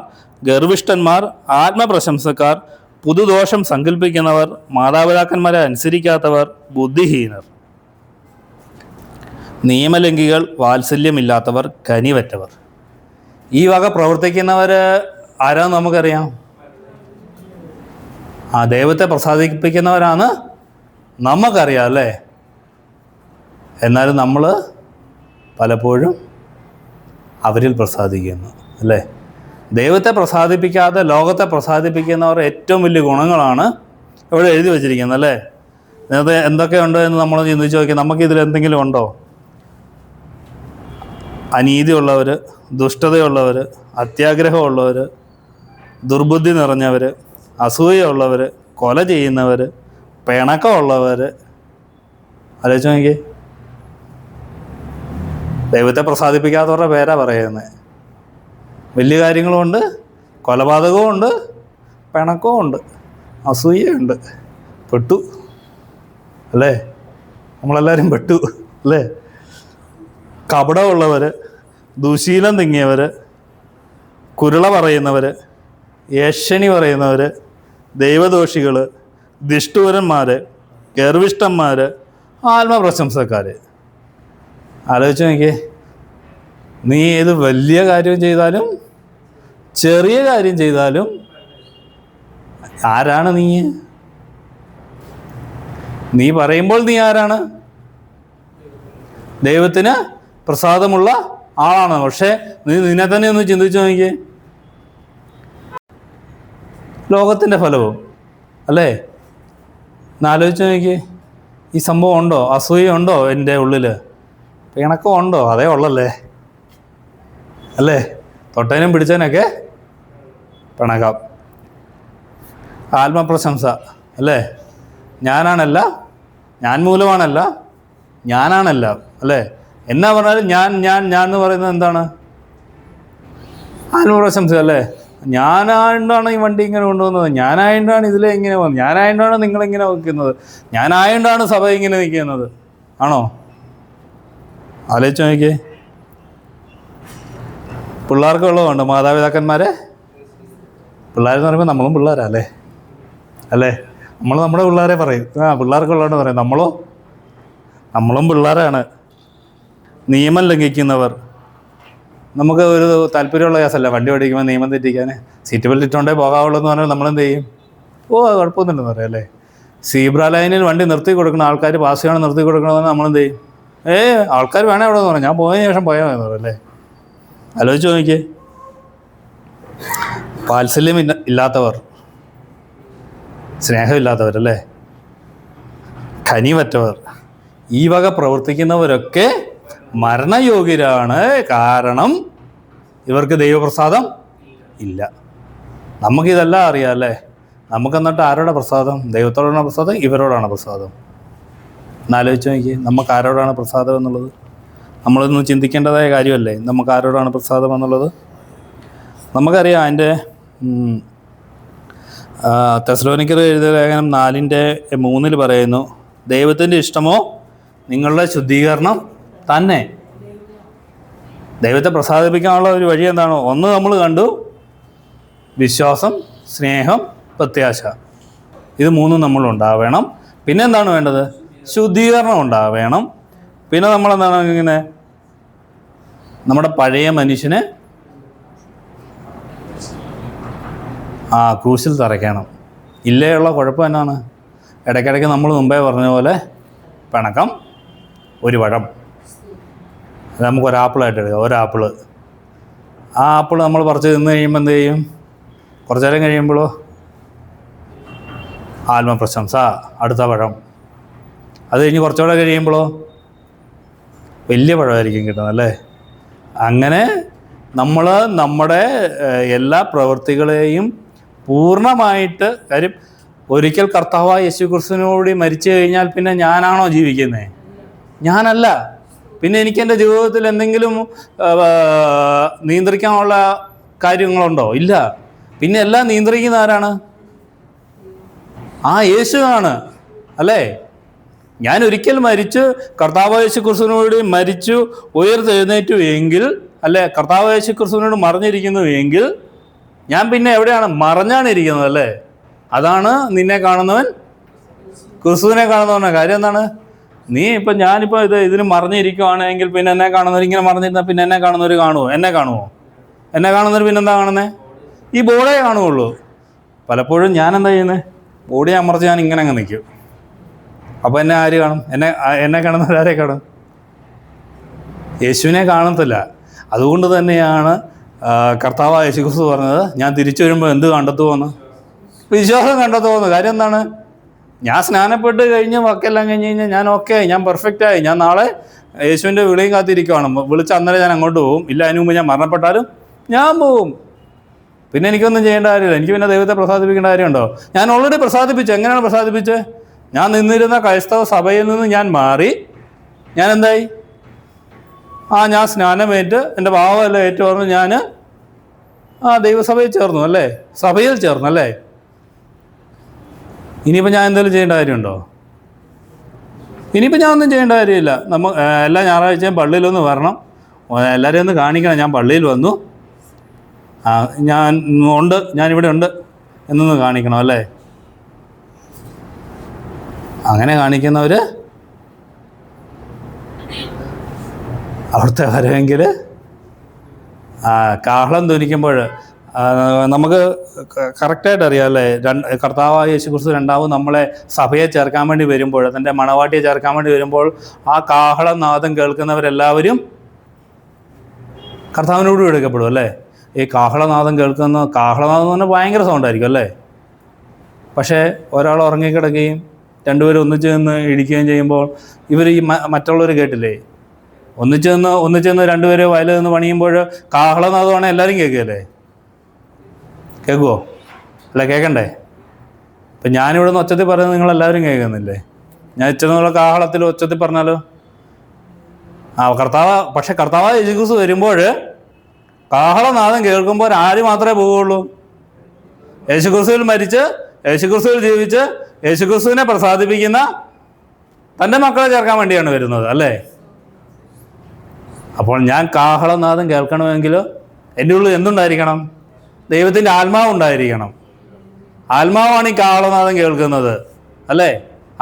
ഗർവിഷ്ഠന്മാർ, ആത്മപ്രശംസക്കാർ, പുതുദോഷം സങ്കല്പിക്കുന്നവർ, മാതാപിതാക്കന്മാരെ അനുസരിക്കാത്തവർ, ബുദ്ധിഹീനർ, നിയമലംഘികൾ, വാത്സല്യമില്ലാത്തവർ, കനിവറ്റവർ. ഈ വക പ്രവർത്തിക്കുന്നവർ ആരാന്ന് നമുക്കറിയാം. ദൈവത്തെ പ്രസാദിപ്പിക്കുന്നവരാണ് നമുക്കറിയാം. അല്ലേ? എന്നാലും നമ്മൾ പലപ്പോഴും അവരിൽ പ്രസാദിക്കുന്നു. അല്ലേ? ദൈവത്തെ പ്രസാദിപ്പിക്കാതെ ലോകത്തെ പ്രസാദിപ്പിക്കുന്നവർ ഏറ്റവും വലിയ ഗുണങ്ങളാണ് ഇവിടെ എഴുതി വച്ചിരിക്കുന്നത്. അല്ലേ? നേരത്തെ എന്തൊക്കെയുണ്ടോ എന്ന് നമ്മൾ ചിന്തിച്ച് നോക്കി. നമുക്കിതിൽ എന്തെങ്കിലും ഉണ്ടോ? അനീതിയുള്ളവർ, ദുഷ്ടതയുള്ളവർ, അത്യാഗ്രഹമുള്ളവർ, ദുർബുദ്ധി നിറഞ്ഞവർ, അസൂയുള്ളവർ, കൊല ചെയ്യുന്നവർ, പിണക്കമുള്ളവർ. ആലോചിച്ച് നോക്കി. ദൈവത്തെ പ്രസാദിപ്പിക്കാത്തവരുടെ പേരാ പറയുന്നത്. വലിയ കാര്യങ്ങളുമുണ്ട്, കൊലപാതകവും ഉണ്ട്, പിണക്കവും ഉണ്ട്, അസൂയയുണ്ട്. പെട്ടു. അല്ലേ? നമ്മളെല്ലാവരും പെട്ടു. അല്ലേ? കപടമുള്ളവർ, ദുശീലം തിങ്ങിയവർ, കുരുള പറയുന്നവർ, ഏഷണി പറയുന്നവർ, ദൈവദോഷികൾ, നിഷ്ഠൂരന്മാർ, ഗർവിഷ്ഠന്മാർ, ആത്മപ്രശംസക്കാർ. ആലോചിച്ച് നോക്കിയേ. നീ ഏത് വലിയ കാര്യം ചെയ്താലും ചെറിയ കാര്യം ചെയ്താലും ആരാണ് നീ? നീ പറയുമ്പോൾ നീ ആരാണ്? ദൈവത്തിന് പ്രസാദമുള്ള ആളാണ്. പക്ഷേ നീ നിന്നെ തന്നെ ഒന്ന് ചിന്തിച്ചു നോക്കിയേ, ലോകത്തിൻ്റെ ഫലവും അല്ലേ? എന്നാലോചിച്ച് നോക്കിയേ, ഈ സംഭവം ഉണ്ടോ? അസൂയ ഉണ്ടോ എൻ്റെ ഉള്ളിൽ? പിണക്കം ഉണ്ടോ? അതേ ഉള്ളല്ലേ അല്ലേ? തൊട്ടതിനും പിടിച്ചതിനൊക്കെ പിണക്കം. ആത്മപ്രശംസ അല്ലേ? ഞാനാണല്ല, ഞാൻ മൂലമാണല്ല, ഞാനാണല്ല അല്ലേ? എന്നാ പറഞ്ഞാലും ഞാൻ ഞാൻ ഞാൻ എന്ന് പറയുന്നത് എന്താണ്? ആത്മപ്രശംസ അല്ലേ? ഞാനായതുകൊണ്ടാണ് ഈ വണ്ടി ഇങ്ങനെ കൊണ്ടുവന്നത്, ഞാനായതുകൊണ്ടാണ് ഇതിലെ ഇങ്ങനെ പോകുന്നത്, ഞാനായതുകൊണ്ടാണ് നിങ്ങളിങ്ങനെ വയ്ക്കുന്നത്, ഞാനായതുകൊണ്ടാണ് സഭ ഇങ്ങനെ നിൽക്കുന്നത്. ആണോ? ആലോചിച്ച് നോക്കിയേ. പിള്ളേർക്കുള്ളതുണ്ട് മാതാപിതാക്കന്മാരെ. പിള്ളേരെന്ന് പറയുമ്പോൾ നമ്മളും പിള്ളേരാ അല്ലേ? അല്ലേ? നമ്മൾ നമ്മുടെ പിള്ളേരെ പറയും, പിള്ളേർക്കുള്ളതെന്ന് പറയും. നമ്മളും പിള്ളേരാണ്. നിയമം ലംഘിക്കുന്നവർ. നമുക്ക് ഒരു താല്പര്യമുള്ള കേസല്ല വണ്ടി ഓടിക്കുമ്പോൾ നിയമം തെറ്റിക്കാൻ. സീറ്റ് ബെൽറ്റ് ഇട്ടുകൊണ്ടേ പോകാവുള്ളൂ എന്ന് പറഞ്ഞാൽ നമ്മളെന്ത് ചെയ്യും? അത് കുഴപ്പമൊന്നുമില്ലെന്ന് പറയാം അല്ലേ? സീബ്ര ലൈനിൽ വണ്ടി നിർത്തി കൊടുക്കണം, ആൾക്കാർ പാസ് ചെയ്യണം, നിർത്തി കൊടുക്കണമെന്ന് നമ്മളെന്ത് ചെയ്യും? ആൾക്കാർ വേണേ അവിടെ എന്ന് പറഞ്ഞു, ഞാൻ പോയതിന് ശേഷം പോയാൽ മതി എന്ന് അല്ലേ? ആലോചിച്ച് നോക്കിയേ. വാത്സല്യം ഇല്ലാത്തവർ, സ്നേഹമില്ലാത്തവരല്ലേ, കനിവറ്റവർ, ഈ വക പ്രവർത്തിക്കുന്നവരൊക്കെ മരണയോഗ്യരാണ്. കാരണം ഇവർക്ക് ദൈവപ്രസാദം ഇല്ല. നമുക്കിതെല്ലാം അറിയാം അല്ലേ? നമുക്കെന്നിട്ട് ആരോടെ പ്രസാദം? ദൈവത്തോടാണ് പ്രസാദം, ഇവരോടാണ് പ്രസാദം. എന്നാലോചിച്ച് നോക്കി, നമുക്ക് ആരോടാണ് പ്രസാദം എന്നുള്ളത് നമ്മളൊന്ന് ചിന്തിക്കേണ്ടതായ കാര്യമല്ലേ? നമുക്ക് ആരോടാണ് പ്രസാദം എന്നുള്ളത് നമുക്കറിയാം. അതിൻ്റെ തെസ്സലോനിക്കർ എഴുതിയ ലേഖനം 4:3 പറയുന്നു, ദൈവത്തിൻ്റെ ഇഷ്ടമോ നിങ്ങളുടെ ശുദ്ധീകരണം തന്നെ. ദൈവത്തെ പ്രസാദിപ്പിക്കാനുള്ള ഒരു വഴി എന്താണോ? ഒന്ന് നമ്മൾ കണ്ടു, വിശ്വാസം, സ്നേഹം, പ്രത്യാശ. ഇത് മൂന്നും നമ്മളുണ്ടാവേണം. പിന്നെ എന്താണ് വേണ്ടത്? ശുദ്ധീകരണം ഉണ്ടാവേണം. പിന്നെ നമ്മളെന്താണ് ഇങ്ങനെ നമ്മുടെ പഴയ മനുഷ്യനെ ക്രൂശിൽ തറയ്ക്കണം. ഇല്ലേയുള്ള കുഴപ്പം എന്നാണ്? ഇടയ്ക്കിടയ്ക്ക് നമ്മൾ മുമ്പേ പറഞ്ഞ പോലെ പിണക്കം, ഒരു പഴം, നമുക്ക് ഒരാപ്പിളായിട്ട് എടുക്കാം. ഒരാപ്പിള്, ആ ആപ്പിൾ നമ്മൾ പറിച്ച് തിന്ന് കഴിയുമ്പോൾ എന്ത് ചെയ്യും? കുറച്ചു നേരം കഴിയുമ്പോഴോ ആത്മപ്രശംസ, അടുത്ത പഴം. അത് കഴിഞ്ഞ് കുറച്ചുകൂടെ കഴിയുമ്പോഴോ വലിയ പഴമായിരിക്കും കിട്ടുന്നത് അല്ലേ? അങ്ങനെ നമ്മൾ നമ്മുടെ എല്ലാ പ്രവൃത്തികളെയും പൂർണ്ണമായിട്ട്, കാര്യം ഒരിക്കൽ കർത്താവായ യേശുക്രിസ്തുവിനോട് മരിച്ചു കഴിഞ്ഞാൽ പിന്നെ ഞാനാണോ ജീവിക്കുന്നത്? ഞാനല്ല. പിന്നെ എനിക്ക് എൻ്റെ ജീവിതത്തിൽ എന്തെങ്കിലും നിയന്ത്രിക്കാനുള്ള കാര്യങ്ങളുണ്ടോ? ഇല്ല. പിന്നെ എല്ലാം നിയന്ത്രിക്കുന്ന ആരാണ്? യേശുവാണ് അല്ലേ? ഞാൻ ഒരിക്കൽ മരിച്ച് കർത്താവ് യേശുക്രിസ്തുവിനോട് മരിച്ചു ഉയർത്തെഴുന്നേറ്റു എങ്കിൽ, അല്ലേ, കർത്താവ് യേശുക്രിസ്തുവിനോട് മറിഞ്ഞിരിക്കുന്നു എങ്കിൽ ഞാൻ പിന്നെ എവിടെയാണ്? മറഞ്ഞാണ് ഇരിക്കുന്നത് അല്ലേ? അതാണ് നിന്നെ കാണുന്നവൻ ക്രിസ്തുവിനെ കാണുന്നവനാണ്. കാര്യം എന്താണ്? ഞാനിപ്പോൾ ഇതിന് മറിഞ്ഞിരിക്കുവാണെങ്കിൽ പിന്നെ എന്നെ കാണുന്നവർ ഇങ്ങനെ മറിഞ്ഞിരുന്നാൽ പിന്നെ എന്നെ കാണുന്നവർ കാണുമോ? എന്നെ കാണുന്നവർ പിന്നെന്താ കാണുന്നത്? ഈ ബോഡിയെ കാണുകയുള്ളൂ. പലപ്പോഴും ഞാൻ എന്താ ചെയ്യുന്നത്? ബോഡിയെ അമർച്ച് ഞാൻ ഇങ്ങനെ അങ്ങ് നിൽക്കും. അപ്പോൾ എന്നെ ആര് കാണും? എന്നെ കാണുന്നവരാരെ കാണും? യേശുവിനെ കാണത്തില്ല. അതുകൊണ്ട് തന്നെയാണ് കർത്താവായ യേശുക്രിസ്തു പറഞ്ഞത്, ഞാൻ തിരിച്ചു വരുമ്പോൾ എന്ത് കണ്ടെത്തുമെന്ന്? വിശ്വാസം കണ്ടെത്തുമെന്ന്. കാര്യം എന്താണ്? ഞാൻ സ്നാനപ്പെട്ട് കഴിഞ്ഞ് വാക്കെല്ലാം കഴിഞ്ഞ് കഴിഞ്ഞാൽ ഞാൻ ഞാൻ പെർഫെക്റ്റായി. ഞാൻ നാളെ യേശുവിൻ്റെ വിളിയും കാത്തിരിക്കുകയാണ്. വിളിച്ച അന്നേരം ഞാൻ അങ്ങോട്ട് പോകും. ഇല്ല, അതിന് മുമ്പ് ഞാൻ മരണപ്പെട്ടാലും ഞാൻ പോവും. പിന്നെ എനിക്കൊന്നും ചെയ്യേണ്ട കാര്യമില്ല. എനിക്ക് പിന്നെ ദൈവത്തെ പ്രസാദിപ്പിക്കേണ്ട കാര്യമുണ്ടോ? ഞാൻ ഓൾറെഡി പ്രസാദിപ്പിച്ചു. എങ്ങനെയാണ് പ്രസാദിപ്പിച്ചത്? ഞാൻ നിന്നിരുന്ന ക്രൈസ്തവ സഭയിൽ നിന്ന് ഞാൻ മാറി. ഞാൻ എന്തായി? ഞാൻ സ്നാനമേറ്റ് എൻ്റെ പാവമെല്ലാം ഏറ്റു പറഞ്ഞു. ഞാൻ ദൈവസഭയിൽ ചേർന്നു അല്ലേ? സഭയിൽ ചേർന്നു അല്ലേ? ഇനിയിപ്പോൾ ഞാൻ എന്തെങ്കിലും ചെയ്യേണ്ട കാര്യമുണ്ടോ? ഇനിയിപ്പോൾ ഞാൻ ഒന്നും ചെയ്യേണ്ട കാര്യമില്ല. എല്ലാ ഞായറാഴ്ചയും പള്ളിയിലൊന്ന് വരണം, എല്ലാവരെയും ഒന്ന് കാണിക്കണം, ഞാൻ പള്ളിയിൽ വന്നു, ഞാനിവിടെ ഉണ്ട് എന്നൊന്ന് കാണിക്കണം അല്ലേ? അങ്ങനെ കാണിക്കുന്നവർ അവിടുത്തെ വരവെങ്കിൽ കാഹളം ധ്വനിക്കുമ്പോൾ നമുക്ക് കറക്റ്റായിട്ട് അറിയാം അല്ലേ? കർത്താവായ യേശുക്രിസ്തു രണ്ടാമത് നമ്മളെ സഭയെ ചേർക്കാൻ വേണ്ടി വരുമ്പോൾ, തൻ്റെ മണവാട്ടിയെ ചേർക്കാൻ വേണ്ടി വരുമ്പോൾ, ആ കാഹളം നാദം കേൾക്കുന്നവരെല്ലാവരും കർത്താവിനോടും എടുക്കപ്പെടും അല്ലേ. ഈ കാഹളനാദം കേൾക്കുന്ന കാഹളനാദം എന്ന് പറഞ്ഞാൽ ഭയങ്കര സൗണ്ടായിരിക്കും അല്ലേ. പക്ഷേ ഒരാൾ ഉറങ്ങിക്കിടക്കുകയും രണ്ടുപേരും ഒന്നിച്ച് നിന്ന് ഇടിക്കുകയും ചെയ്യുമ്പോൾ ഇവർ ഈ മറ്റുള്ളവർ കേട്ടില്ലേ, ഒന്നിച്ച് നിന്ന് രണ്ടുപേരും വയലിൽ നിന്ന് പണിയുമ്പോൾ കാഹളനാദമാണ് എല്ലാവരും കേൾക്കുകയല്ലേ. കേൾക്കുമോ? അല്ല, കേൾക്കണ്ടേ? ഇപ്പം ഞാനിവിടെ നിന്ന് ഒച്ചത്തിൽ പറയുന്നത് നിങ്ങളെല്ലാവരും കേൾക്കുന്നില്ലേ? ഞാൻ ഇച്ചിരി കാഹളത്തിൽ ഒച്ചത്തിൽ പറഞ്ഞാലോ? പക്ഷെ കർത്താവ് യേശുക്രിസ്തു വരുമ്പോൾ കാഹളനാദം കേൾക്കുമ്പോൾ ആര് മാത്രമേ പോവുള്ളൂ? യേശുക്രിസ്തുവിൽ മരിച്ച് യേശുക്രിസ്തുവിൽ ജീവിച്ച് യേശുക്രിസ്തുവിനെ പ്രസാദിപ്പിക്കുന്ന തൻ്റെ മക്കളെ ചേർക്കാൻ വേണ്ടിയാണ് വരുന്നത് അല്ലേ. അപ്പോൾ ഞാൻ കാഹളനാദം കേൾക്കണമെങ്കിൽ എൻ്റെ ഉള്ളിൽ എന്തുണ്ടായിരിക്കണം? ദൈവത്തിൻ്റെ ആത്മാവ് ഉണ്ടായിരിക്കണം. ആത്മാവാണ് ഈ കാഹളനാദം കേൾക്കുന്നത് അല്ലേ.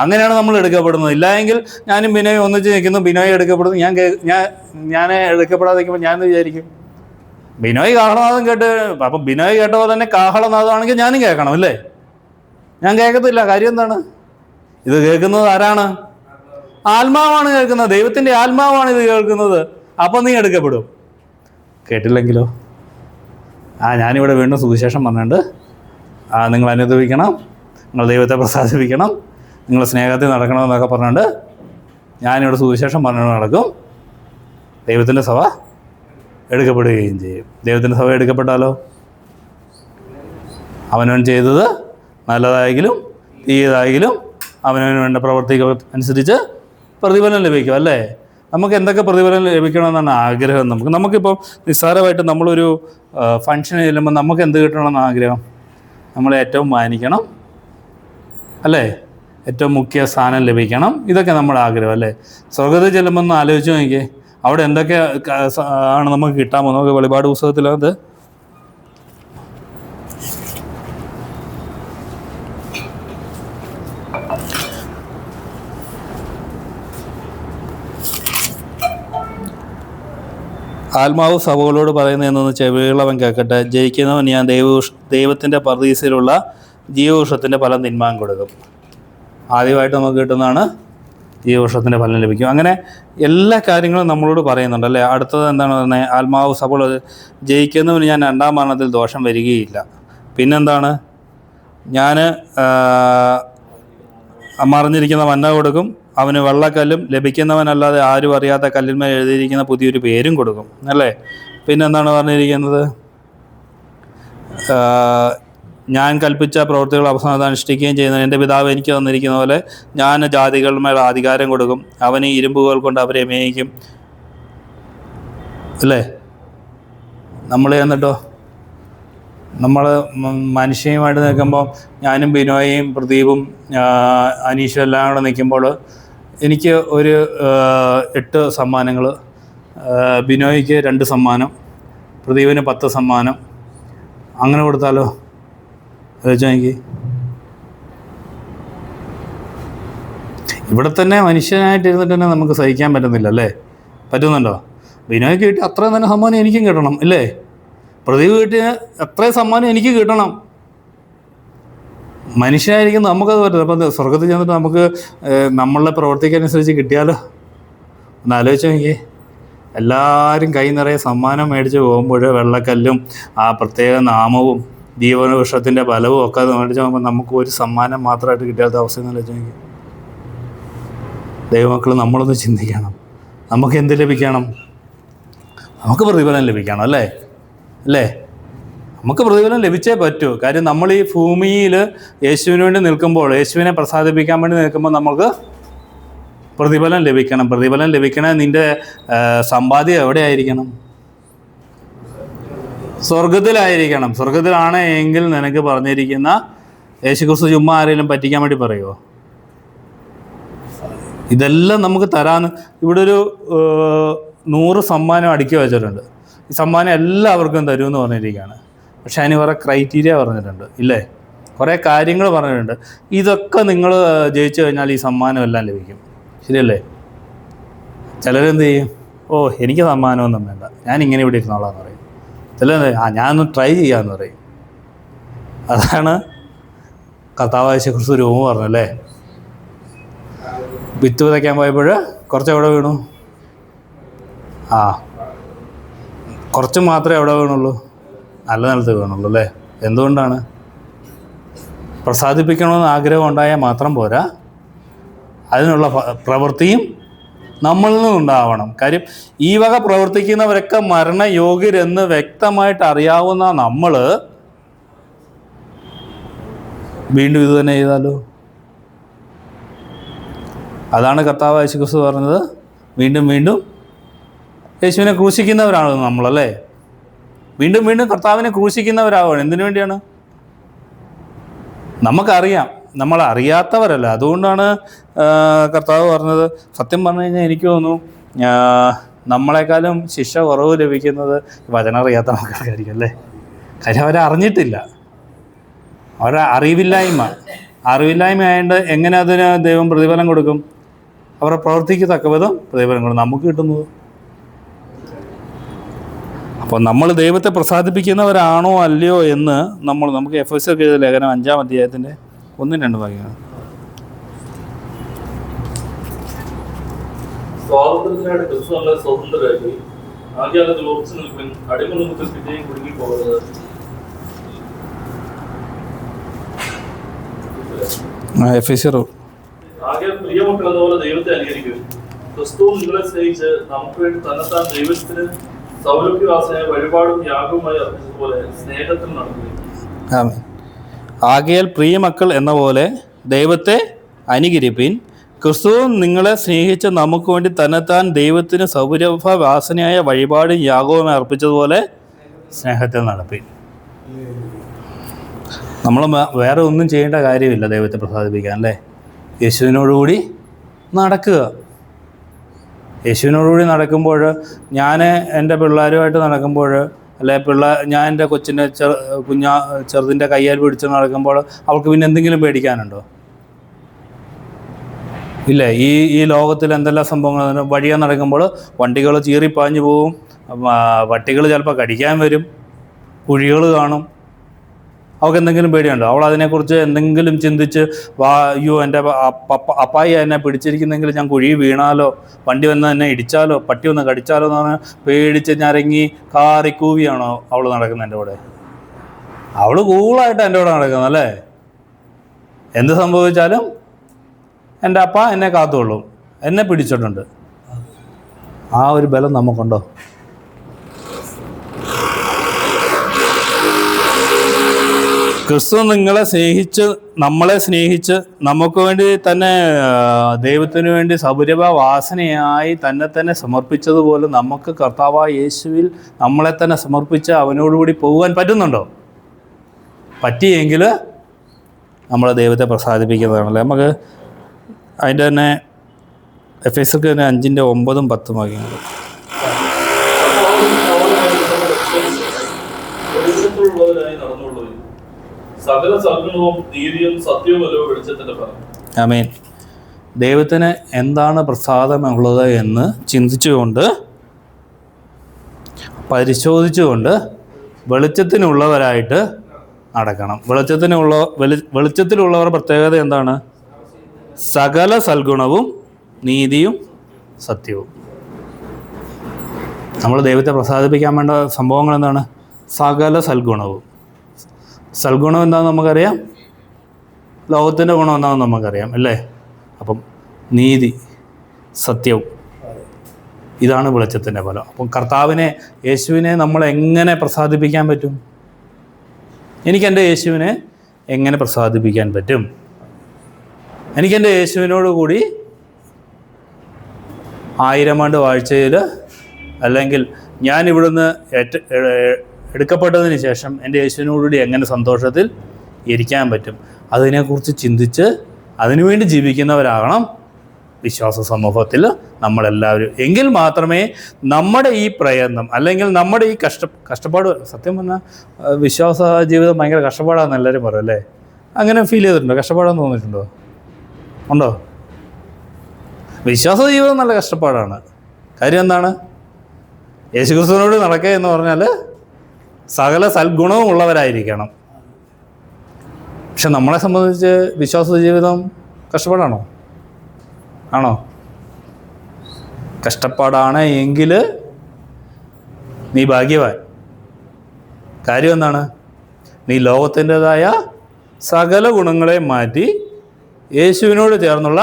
അങ്ങനെയാണ് നമ്മൾ എടുക്കപ്പെടുന്നത്. ഇല്ലായെങ്കിൽ ഞാനും ബിനോയും ഒന്നിച്ച് നിൽക്കുന്നു, ബിനോയ് എടുക്കപ്പെടുന്നു, ഞാൻ എടുക്കപ്പെടാതെ നിൽക്കുമ്പോൾ ഞാൻ വിചാരിക്കും ബിനോയ് കാഹളനാദം കേട്ട്, അപ്പം ബിനോയ് കേട്ട പോലെ തന്നെ കാഹളനാദമാണെങ്കിൽ ഞാനും കേൾക്കണം അല്ലേ. ഞാൻ കേൾക്കത്തില്ല. കാര്യം എന്താണ്? ഇത് കേൾക്കുന്നത് ആരാണ്? ആത്മാവാണ് കേൾക്കുന്നത്. ദൈവത്തിൻ്റെ ആത്മാവാണ് ഇത് കേൾക്കുന്നത്. അപ്പം നീ എടുക്കപ്പെടും. കേട്ടില്ലെങ്കിലോ? ഞാനിവിടെ വീണ്ടും സുവിശേഷം പറഞ്ഞിട്ടുണ്ട്, നിങ്ങൾ അനുഭവിക്കണം, നിങ്ങൾ ദൈവത്തെ പ്രസാദിപ്പിക്കണം, നിങ്ങൾ സ്നേഹത്തിൽ നടക്കണമെന്നൊക്കെ പറഞ്ഞുകൊണ്ട് ഞാനിവിടെ സുവിശേഷം പറഞ്ഞു നടക്കും. ദൈവത്തിൻ്റെ സഭ എടുക്കപ്പെടുകയും ചെയ്യും. ദൈവത്തിൻ്റെ സഭ എടുക്കപ്പെട്ടാലോ അവനവൻ ചെയ്തത് നല്ലതായെങ്കിലും തീയതായെങ്കിലും അവനവന് വേണ്ട പ്രവർത്തികൾ അനുസരിച്ച് പ്രതിഫലം ലഭിക്കും അല്ലേ. നമുക്ക് എന്തൊക്കെ പ്രതിഫലം ലഭിക്കണമെന്നാണ് ആഗ്രഹം. നമുക്കിപ്പോൾ നിസ്സാരമായിട്ട് നമ്മളൊരു ഫംഗ്ഷന് ചെല്ലുമ്പോൾ നമുക്ക് എന്ത് കിട്ടണമെന്ന് ആഗ്രഹം? നമ്മളെ ഏറ്റവും മാനിക്കണം അല്ലേ, ഏറ്റവും മുഖ്യ സ്ഥാനം ലഭിക്കണം, ഇതൊക്കെ നമ്മുടെ ആഗ്രഹം അല്ലേ. സ്വർഗ്ഗത്തിൽ ചെല്ലുമ്പോൾ ഒന്ന് ആലോചിച്ച് നോക്കിയേ, അവിടെ എന്തൊക്കെ ആണ് നമുക്ക് കിട്ടാൻ പോകുന്നത്. നമുക്ക് വെളിപാട് പുസ്തകത്തിലത് ആത്മാവ് സഭകളോട് പറയുന്നത് എന്നൊന്ന് ചെവികളവൻ കേൾക്കട്ടെ. ജയിക്കുന്നവൻ ഞാൻ ദൈവത്തിൻ്റെ പർദീസയിലുള്ള ജീവവൃക്ഷത്തിൻ്റെ ഫലം തിന്മാൻ കൊടുക്കും. ആദ്യമായിട്ട് നമുക്ക് കിട്ടുന്നതാണ് ജീവവൃക്ഷത്തിൻ്റെ ഫലം ലഭിക്കും. അങ്ങനെ എല്ലാ കാര്യങ്ങളും നമ്മളോട് പറയുന്നുണ്ട് അല്ലേ. അടുത്തത് എന്താണ് പറഞ്ഞത്? ആത്മാവ് സഭകൾ ജയിക്കുന്നവന് ഞാൻ രണ്ടാം മരണത്തിൽ ദോഷം വരികയില്ല. പിന്നെന്താണ്? ഞാൻ മറിഞ്ഞിരിക്കുന്ന മന്ന കൊടുക്കും, അവന് വെള്ളക്കല്ലും ലഭിക്കുന്നവനല്ലാതെ ആരും അറിയാത്ത കല്ലിന്മേൽ എഴുതിയിരിക്കുന്ന പുതിയൊരു പേരും കൊടുക്കും അല്ലേ. പിന്നെന്താണ് പറഞ്ഞിരിക്കുന്നത്? ഞാൻ കൽപ്പിച്ച പ്രവൃത്തികൾ അവസാനം അനുഷ്ഠിക്കുകയും ചെയ്യുന്നത് എൻ്റെ പിതാവ് എനിക്ക് തന്നിരിക്കുന്ന പോലെ ഞാൻ ജാതികളുടെ അധികാരം കൊടുക്കും, അവന് ഇരുമ്പുകൾ കൊണ്ട് അവരെ മേയിക്കും അല്ലേ. നമ്മൾ എന്നിട്ടോ നമ്മൾ മനുഷ്യയുമായിട്ട് നിൽക്കുമ്പോൾ ഞാനും ബിനോയും പ്രദീപും അനീഷും എല്ലാം കൂടെ നിൽക്കുമ്പോൾ എനിക്ക് ഒരു 8 സമ്മാനങ്ങൾ, ബിനോയ്ക്ക് 2 സമ്മാനം, പ്രദീപിന് 10 സമ്മാനം, അങ്ങനെ കൊടുത്താലോ? ചോദിച്ചാൽ എനിക്ക് ഇവിടെ തന്നെ മനുഷ്യനായിട്ടിരുന്നിട്ട് തന്നെ നമുക്ക് സഹിക്കാൻ പറ്റുന്നില്ല അല്ലേ. പറ്റുന്നുണ്ടോ? ബിനോയ്ക്ക് കിട്ടി അത്രയും തന്നെ സമ്മാനം എനിക്കും കിട്ടണം ഇല്ലേ. പ്രദീപ് കിട്ടിയ അത്രയും സമ്മാനം എനിക്ക് കിട്ടണം. മനുഷ്യനായിരിക്കും നമുക്കത് പറ്റില്ല. അപ്പം സ്വർഗത്തിൽ ചെന്നിട്ട് നമുക്ക് നമ്മളുടെ പ്രവർത്തിക്കനുസരിച്ച് കിട്ടിയാലോ? ഒന്ന് ആലോചിച്ച് നോക്കിയേ. എല്ലാവരും കൈ നിറയെ സമ്മാനം മേടിച്ച് പോകുമ്പോൾ വെള്ളക്കല്ലും ആ പ്രത്യേക നാമവും ജീവവൃക്ഷത്തിൻ്റെ ബലവും ഒക്കെ മേടിച്ച് പോകുമ്പോൾ നമുക്ക് ഒരു സമ്മാനം മാത്രമായിട്ട് കിട്ടാത്ത അവസ്ഥയെന്ന് ആലോചിച്ച് നോക്കി. ദൈവമക്കൾ നമ്മളൊന്ന് ചിന്തിക്കണം. നമുക്ക് എന്ത് ലഭിക്കണം? നമുക്ക് പ്രതിഫലം ലഭിക്കണം അല്ലേ. നമുക്ക് പ്രതിഫലം ലഭിച്ചേ പറ്റൂ. കാര്യം നമ്മൾ ഈ ഭൂമിയിൽ യേശുവിന് വേണ്ടി നിൽക്കുമ്പോൾ, യേശുവിനെ പ്രസാദിപ്പിക്കാൻ വേണ്ടി നിൽക്കുമ്പോൾ നമുക്ക് പ്രതിഫലം ലഭിക്കണം. പ്രതിഫലം ലഭിക്കണേ നിൻ്റെ സമ്പാദ്യം എവിടെയായിരിക്കണം? സ്വർഗത്തിലായിരിക്കണം. സ്വർഗത്തിലാണ് എങ്കിൽ നിനക്ക് പറഞ്ഞിരിക്കുന്ന യേശുക്രിസ്തു ചുമ്മാ ആരെങ്കിലും പറ്റിക്കാൻ വേണ്ടി പറയുമോ? ഇതെല്ലാം നമുക്ക് തരാമെന്ന് ഇവിടെ ഒരു 100 സമ്മാനം അടുക്കി വെച്ചിട്ടുണ്ട്. ഈ സമ്മാനം എല്ലാവർക്കും തരുമെന്ന് പറഞ്ഞിരിക്കുകയാണ്. പക്ഷേ അതിന് കുറേ ക്രൈറ്റീരിയ പറഞ്ഞിട്ടുണ്ട് ഇല്ലേ, കുറേ കാര്യങ്ങൾ പറഞ്ഞിട്ടുണ്ട്. ഇതൊക്കെ നിങ്ങൾ ജയിച്ചു കഴിഞ്ഞാൽ ഈ സമ്മാനം എല്ലാം ലഭിക്കും. ശരിയല്ലേ? ചിലരെന്ത് ചെയ്യും? എനിക്ക് സമ്മാനമൊന്നും വേണ്ട, ഞാനിങ്ങനെ ഇവിടെ ഇരുന്നോളാന്ന് പറയും. ചിലർ ഞാനൊന്ന് ട്രൈ ചെയ്യാമെന്ന് പറയും. അതാണ് കർത്താവായ യേശുക്രിസ്തു രൂപം പറഞ്ഞല്ലേ. വിത്ത് വിതയ്ക്കാൻ പോയപ്പോൾ കുറച്ച് എവിടെ വീണു? കുറച്ച് മാത്രമേ എവിടെ വീണുള്ളൂ? നല്ല നിലത്ത് വീണുള്ളൂ അല്ലേ? എന്തുകൊണ്ടാണ്? പ്രസാദിപ്പിക്കണമെന്ന് ആഗ്രഹം ഉണ്ടായാൽ മാത്രം പോരാ, അതിനുള്ള പ്രവൃത്തിയും നമ്മളിൽ നിന്നുണ്ടാവണം. കാര്യം ഈ വക പ്രവർത്തിക്കുന്നവരൊക്കെ മരണയോഗ്യരെന്ന് വ്യക്തമായിട്ട് അറിയാവുന്ന നമ്മൾ വീണ്ടും ഇത് തന്നെ ചെയ്താലോ? അതാണ് കർത്താവ് യേശുക്രിസ്തു പറഞ്ഞത്, വീണ്ടും വീണ്ടും യേശുവിനെ ക്രൂശിക്കുന്നവരാണ് നമ്മളല്ലേ? വീണ്ടും വീണ്ടും കർത്താവിനെ ക്രൂശിക്കുന്നവരാവുകയാണ്. എന്തിനു വേണ്ടിയാണ്? നമുക്കറിയാം, നമ്മളറിയാത്തവരല്ല. അതുകൊണ്ടാണ് കർത്താവ് പറഞ്ഞത്. സത്യം പറഞ്ഞു കഴിഞ്ഞാൽ എനിക്ക് തോന്നുന്നു നമ്മളെക്കാളും ശിക്ഷ കുറവ് ലഭിക്കുന്നത് വചനം അറിയാത്ത ആൾക്കാർക്കായിരിക്കും അല്ലേ? കാര്യം അവരെ അറിഞ്ഞിട്ടില്ല, അവരുടെ അറിവില്ലായ്മ ആയതുകൊണ്ട് എങ്ങനെ അതിന് ദൈവം പ്രതിഫലം കൊടുക്കും? അവരുടെ പ്രവൃത്തിക്ക് തക്കവിധം പ്രതിഫലം കൊടുക്കും. നമുക്ക് കിട്ടുന്നത്. അപ്പോൾ നമ്മൾ ദൈവത്തെ പ്രസാദിപ്പിക്കുന്നവരാണോ അല്ലയോ എന്ന് നമുക്ക് എഫെസ്യർക്ക് എഴുതിയ ലേഖനം 5-ാം അധ്യായത്തിൻ്റെ 1-2 വാക്യങ്ങൾ. സ്വാതന്ത്ര്യത്തിനായിട്ട് ക്രിസ്തു നമ്മളെ സ്വതന്ത്രരാക്കി, ആകയാൽ അതിൽ ഉറച്ചു നിൽപ്പിൻ, അടിമ നമുക്ക് പിന്നെയും കുടുങ്ങി പോകരുത്. ആകയാൽ പ്രിയമക്കൾ എന്നപോലെ ദൈവത്തെ അനുകരിക്കും. ക്രിസ്തു നിങ്ങളെ സ്നേഹിച്ച് നമുക്ക് വേണ്ടി തന്നെത്താൻ ദൈവത്തിന് സൗരഭ്യവാസനായ വഴിപാടും യാഗവുമായി അർപ്പിച്ചതുപോലെ സ്നേഹത്തിൽ നടത്തുകയും. ആകയാൽ പ്രിയമക്കൾ എന്ന പോലെ ദൈവത്തെ അനുകരിപ്പിൻ. ക്രിസ്തു നിങ്ങളെ സ്നേഹിച്ച് നമുക്ക് വേണ്ടി തന്നെത്താൻ ദൈവത്തിന് സൗരഭ്യവാസനയായ വഴിപാടും യാഗവുമായി അർപ്പിച്ചതുപോലെ സ്നേഹത്തിൽ നടപ്പിൻ. നമ്മൾ വേറെ ഒന്നും ചെയ്യേണ്ട കാര്യമില്ല ദൈവത്തെ പ്രസാദിപ്പിക്കാൻ അല്ലേ? യേശുവിനോടുകൂടി നടക്കുക. യേശുവിനോടുകൂടി നടക്കുമ്പോൾ, ഞാൻ എൻ്റെ പിള്ളേരുമായിട്ട് നടക്കുമ്പോൾ, അല്ലെ ഞാൻ എൻ്റെ കൊച്ചിൻ്റെ ചെറുതിൻ്റെ കയ്യാൽ പിടിച്ച് നടക്കുമ്പോൾ അവൾക്ക് പിന്നെ എന്തെങ്കിലും പേടിക്കാനുണ്ടോ? ഇല്ല. ഈ ലോകത്തിൽ എന്തെല്ലാം സംഭവങ്ങൾ വഴിയാൻ നടക്കുമ്പോൾ വണ്ടികൾ ചീറിപ്പാഞ്ഞു പോവും, പട്ടികൾ ചിലപ്പോൾ കടിക്കാൻ വരും, കുഴികൾ കാണും. അവൾക്ക് എന്തെങ്കിലും പേടിയുണ്ടോ? അവൾ അതിനെക്കുറിച്ച് എന്തെങ്കിലും ചിന്തിച്ച് അയ്യോ എൻ്റെ അപ്പായി എന്നെ പിടിച്ചിരിക്കുന്നെങ്കിൽ ഞാൻ കുഴി വീണാലോ, വണ്ടി വന്ന് എന്നെ ഇടിച്ചാലോ, പട്ടി വന്ന് കടിച്ചാലോ എന്ന് പറഞ്ഞാൽ പേടിച്ച് ഞരങ്ങി കാറി കൂവിയാണോ അവൾ നടക്കുന്നത് എൻ്റെ കൂടെ? അവൾ കൂളായിട്ട് എൻ്റെ കൂടെ നടക്കുന്നത് അല്ലേ? എന്ത് സംഭവിച്ചാലും എൻ്റെ അപ്പ എന്നെ കാത്തുകൊള്ളും, എന്നെ പിടിച്ചിട്ടുണ്ട്. ആ ഒരു ബലം നമുക്കുണ്ടോ? ക്രിസ്തു നമ്മളെ സ്നേഹിച്ച് നമുക്ക് വേണ്ടി തന്നെ ദൈവത്തിന് വേണ്ടി സൗരഭ്യവാസനയായി തന്നെ സമർപ്പിച്ചതുപോലെ നമുക്ക് കർത്താവായ യേശുവിൽ നമ്മളെ തന്നെ സമർപ്പിച്ച് അവനോടുകൂടി പോകാൻ പറ്റുന്നുണ്ടോ? പറ്റിയെങ്കിൽ നമ്മൾ ദൈവത്തെ പ്രസാദിപ്പിക്കുന്നതാണല്ലേ. നമുക്ക് അതിൻ്റെ തന്നെ എഫെസ്യർക്ക് തന്നെ 5-ന്റെ 9-10 വാക്യങ്ങൾ. സകല സൽഗുണവും നീതിയും സത്യവുമല്ലോ വെളിച്ചത്തിന്റെ ഫലം. ആമേൻ. ദൈവത്തിന് എന്താണ് പ്രസാദമുള്ളത് എന്ന് ചിന്തിച്ചുകൊണ്ട്, പരിശോധിച്ചുകൊണ്ട് വെളിച്ചത്തിനുള്ളവരായിട്ട് നടക്കണം. വെളിച്ചത്തിലുള്ളവരുടെ പ്രത്യേകത എന്താണ്? സകല സൽഗുണവും നീതിയും സത്യവും. നമ്മൾ ദൈവത്തെ പ്രസാദിപ്പിക്കാൻ വേണ്ട സംഭവങ്ങൾ എന്താണ്? സകല സൽഗുണവും. സൽഗുണം എന്താണെന്ന് നമുക്കറിയാം, ലോകത്തിൻ്റെ ഗുണം എന്താണെന്ന് നമുക്കറിയാം അല്ലേ? അപ്പം നീതി, സത്യവും, ഇതാണ് വെളിച്ചത്തിൻ്റെ ഫലം. അപ്പം കർത്താവിനെ, യേശുവിനെ നമ്മൾ എങ്ങനെ പ്രസാദിപ്പിക്കാൻ പറ്റും? എനിക്കെൻ്റെ യേശുവിനെ എങ്ങനെ പ്രസാദിപ്പിക്കാൻ പറ്റും? എനിക്കെൻ്റെ യേശുവിനോട് കൂടി 1000 ആണ്ട് വാഴ്ചയിൽ, അല്ലെങ്കിൽ ഞാൻ ഇവിടുന്ന് എടുക്കപ്പെട്ടതിന് ശേഷം എൻ്റെ യേശുവിനോടുകൂടി എങ്ങനെ സന്തോഷത്തിൽ ഇരിക്കാൻ പറ്റും? അതിനെക്കുറിച്ച് ചിന്തിച്ച് അതിനുവേണ്ടി ജീവിക്കുന്നവരാകണം വിശ്വാസ സമൂഹത്തിൽ നമ്മളെല്ലാവരും. എങ്കിൽ മാത്രമേ നമ്മുടെ ഈ പ്രയത്നം, അല്ലെങ്കിൽ നമ്മുടെ ഈ കഷ്ടപ്പാട്, സത്യം പറഞ്ഞാൽ വിശ്വാസ ജീവിതം ഭയങ്കര കഷ്ടപ്പാടാണെന്ന് എല്ലാവരും പറയും അല്ലേ? അങ്ങനെ ഫീൽ ചെയ്തിട്ടുണ്ടോ? കഷ്ടപ്പാടാന്ന് തോന്നിയിട്ടുണ്ടോ? ഉണ്ടോ? വിശ്വാസ ജീവിതം നല്ല കഷ്ടപ്പാടാണ്. കാര്യം എന്താണ്? യേശുക്രിസ്തുവിനോട് നടക്കുക എന്ന് പറഞ്ഞാൽ സകല സൽഗുണവും ഉള്ളവരായിരിക്കണം. പക്ഷെ നമ്മളെ സംബന്ധിച്ച് വിശ്വാസ ജീവിതം കഷ്ടപ്പാടാണോ? ആണോ? കഷ്ടപ്പാടാണ് എങ്കിൽ നീ ഭാഗ്യവാൻ. കാര്യം എന്താണ്? നീ ലോകത്തിൻ്റെതായ സകല ഗുണങ്ങളെ മാറ്റി യേശുവിനോട് ചേർന്നുള്ള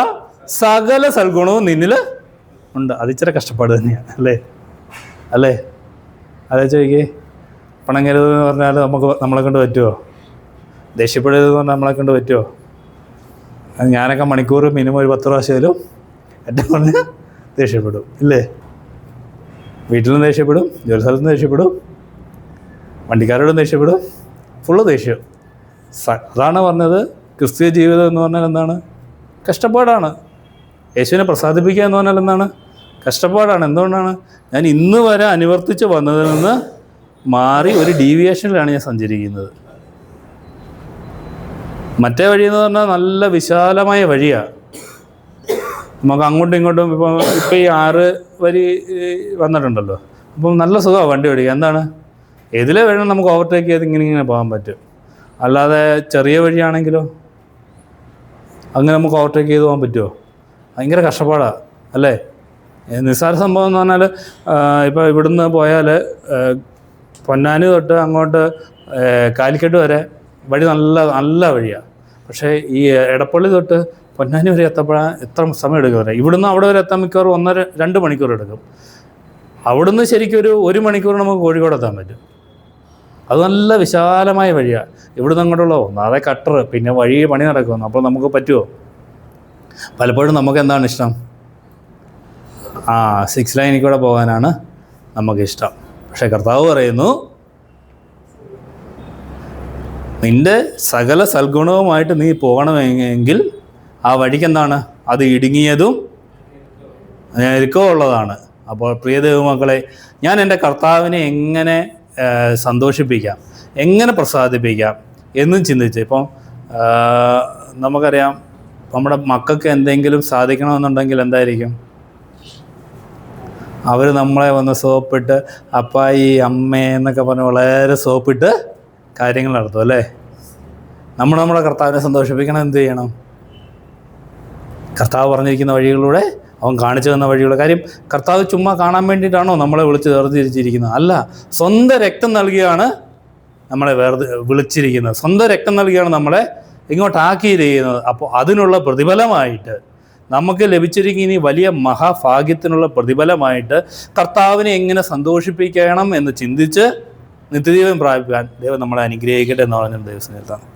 സകല സൽഗുണവും നിന്നിൽ ഉണ്ട്. അതിച്ചിരി കഷ്ടപ്പാട് തന്നെയാണ്, അല്ലേ? അതേ ചോദിക്കേ. പണങ്ങരുതെന്ന് പറഞ്ഞാൽ നമ്മളെ കൊണ്ട് പറ്റുമോ? ദേഷ്യപ്പെടരുതെന്ന് പറഞ്ഞാൽ നമ്മളെ കൊണ്ട് പറ്റുമോ? ഞാനൊക്കെ മണിക്കൂർ മിനിമം ഒരു 10 പ്രാവശ്യമായാലും ഏറ്റവും പറഞ്ഞാൽ ദേഷ്യപ്പെടും, ഇല്ലേ? വീട്ടിലും ദേഷ്യപ്പെടും, ജോലി സ്ഥലത്തും ദേഷ്യപ്പെടും, വണ്ടിക്കാരോടും ദേഷ്യപ്പെടും, ഫുള്ള് ദേഷ്യം. അതാണ് പറഞ്ഞത്, ക്രിസ്തീയ ജീവിതം എന്ന് പറഞ്ഞാൽ എന്താണ്? കഷ്ടപ്പാടാണ്. യേശുവിനെ പ്രസാദിപ്പിക്കുക എന്ന് പറഞ്ഞാൽ എന്താണ്? കഷ്ടപ്പാടാണ്. എന്തുകൊണ്ടാണ്? ഞാൻ ഇന്ന് വരെ അനുവർത്തിച്ച് വന്നതിൽ നിന്ന് മാറി ഒരു ഡീവിയേഷനിലാണ് ഞാൻ സഞ്ചരിക്കുന്നത്. മറ്റേ വഴി എന്ന് പറഞ്ഞാൽ നല്ല വിശാലമായ വഴിയാണ്. നമുക്ക് അങ്ങോട്ടും ഇങ്ങോട്ടും ഇപ്പോൾ ഈ 6 വരി വന്നിട്ടുണ്ടല്ലോ. അപ്പം നല്ല സുഖമാണ് വണ്ടി ഓടിക്കുക. എന്താണ്? ഏതിലെ വേണം നമുക്ക് ഓവർടേക്ക് ചെയ്ത് ഇങ്ങനെ പോകാൻ പറ്റും. അല്ലാതെ ചെറിയ വഴിയാണെങ്കിലോ അങ്ങനെ നമുക്ക് ഓവർടേക്ക് ചെയ്ത് പോകാൻ പറ്റുമോ? ഭയങ്കര കഷ്ടപ്പാടാണ്, അല്ലേ? നിസ്സാര സംഭവം എന്ന് പറഞ്ഞാൽ ഇപ്പോൾ ഇവിടുന്ന് പോയാൽ പൊന്നാനി തൊട്ട് അങ്ങോട്ട് കാലിക്കട്ട് വരെ വഴി നല്ല വഴിയാണ്. പക്ഷേ ഈ എടപ്പള്ളി തൊട്ട് പൊന്നാനി വരെ എത്തപ്പോഴാണ് എത്ര സമയം എടുക്കും വരെ. ഇവിടുന്ന് അവിടെ വരെ എത്താൻ മിക്കവാറും 1.5-2 മണിക്കൂർ എടുക്കും. അവിടുന്ന് ശരിക്കും ഒരു 1 മണിക്കൂർ നമുക്ക് കോഴിക്കോട് എത്താൻ പറ്റും. അത് നല്ല വിശാലമായ വഴിയാണ്. ഇവിടുന്ന് അങ്ങോട്ടുള്ളോ നാളെ കട്ടർ, പിന്നെ വഴി പണി നടക്കുന്നു. അപ്പോൾ നമുക്ക് പറ്റുമോ? പലപ്പോഴും നമുക്ക് എന്താണ് ഇഷ്ടം? 6 ലൈനിൽ കൂടെ പോകാനാണ് നമുക്കിഷ്ടം. പക്ഷേ കർത്താവ് പറയുന്നു, നിൻ്റെ സകല സൽഗുണവുമായിട്ട് നീ പോകണമെങ്കിൽ ആ വഴിക്ക് എന്താണ്? അത് ഇടുങ്ങിയതും ഞെരുക്കമുള്ളതാണ്. അപ്പോൾ പ്രിയ ദൈവമക്കളെ, ഞാൻ എൻ്റെ കർത്താവിനെ എങ്ങനെ സന്തോഷിപ്പിക്കാം, എങ്ങനെ പ്രസാദിപ്പിക്കാം എന്നും ചിന്തിച്ച്. ഇപ്പം നമുക്കറിയാം, നമ്മുടെ മക്കൾക്ക് എന്തെങ്കിലും സാധിക്കണമെന്നുണ്ടെങ്കിൽ എന്തായിരിക്കും? അവർ നമ്മളെ വന്ന് സോപ്പിട്ട് അപ്പായി അമ്മേ എന്നൊക്കെ പറഞ്ഞ് വളരെ സോപ്പിട്ട് കാര്യങ്ങൾ നടത്തും, അല്ലേ? നമ്മുടെ കർത്താവിനെ സന്തോഷിപ്പിക്കണം. എന്ത് ചെയ്യണം? കർത്താവ് പറഞ്ഞിരിക്കുന്ന വഴികളിലൂടെ, അവൻ കാണിച്ചു തന്ന വഴിയുടെ കാര്യം. കർത്താവ് ചുമ്മാ കാണാൻ വേണ്ടിയിട്ടാണോ നമ്മളെ വിളിച്ച് വേർതിരിച്ചിരിക്കുന്നത്? അല്ല, സ്വന്തം രക്തം നൽകിയാണ് നമ്മളെ വിളിച്ചിരിക്കുന്നത്. സ്വന്തം രക്തം നൽകിയാണ് നമ്മളെ ഇങ്ങോട്ടാക്കിയിരിക്കുന്നത്. അപ്പോൾ അതിനുള്ള പ്രതിഫലമായിട്ട് നമുക്ക് ലഭിച്ചിരിക്കുന്ന ഈ വലിയ മഹാഭാഗ്യത്തിനുള്ള പ്രതിഫലമായിട്ട് കർത്താവിനെ എങ്ങനെ സന്തോഷിപ്പിക്കണം എന്ന് ചിന്തിച്ച് നിത്യജീവൻ പ്രാപിക്കാൻ ദൈവം നമ്മളെ അനുഗ്രഹിക്കട്ടെ എന്ന് പറഞ്ഞ ദൈവസ്നേഹത്താണ്.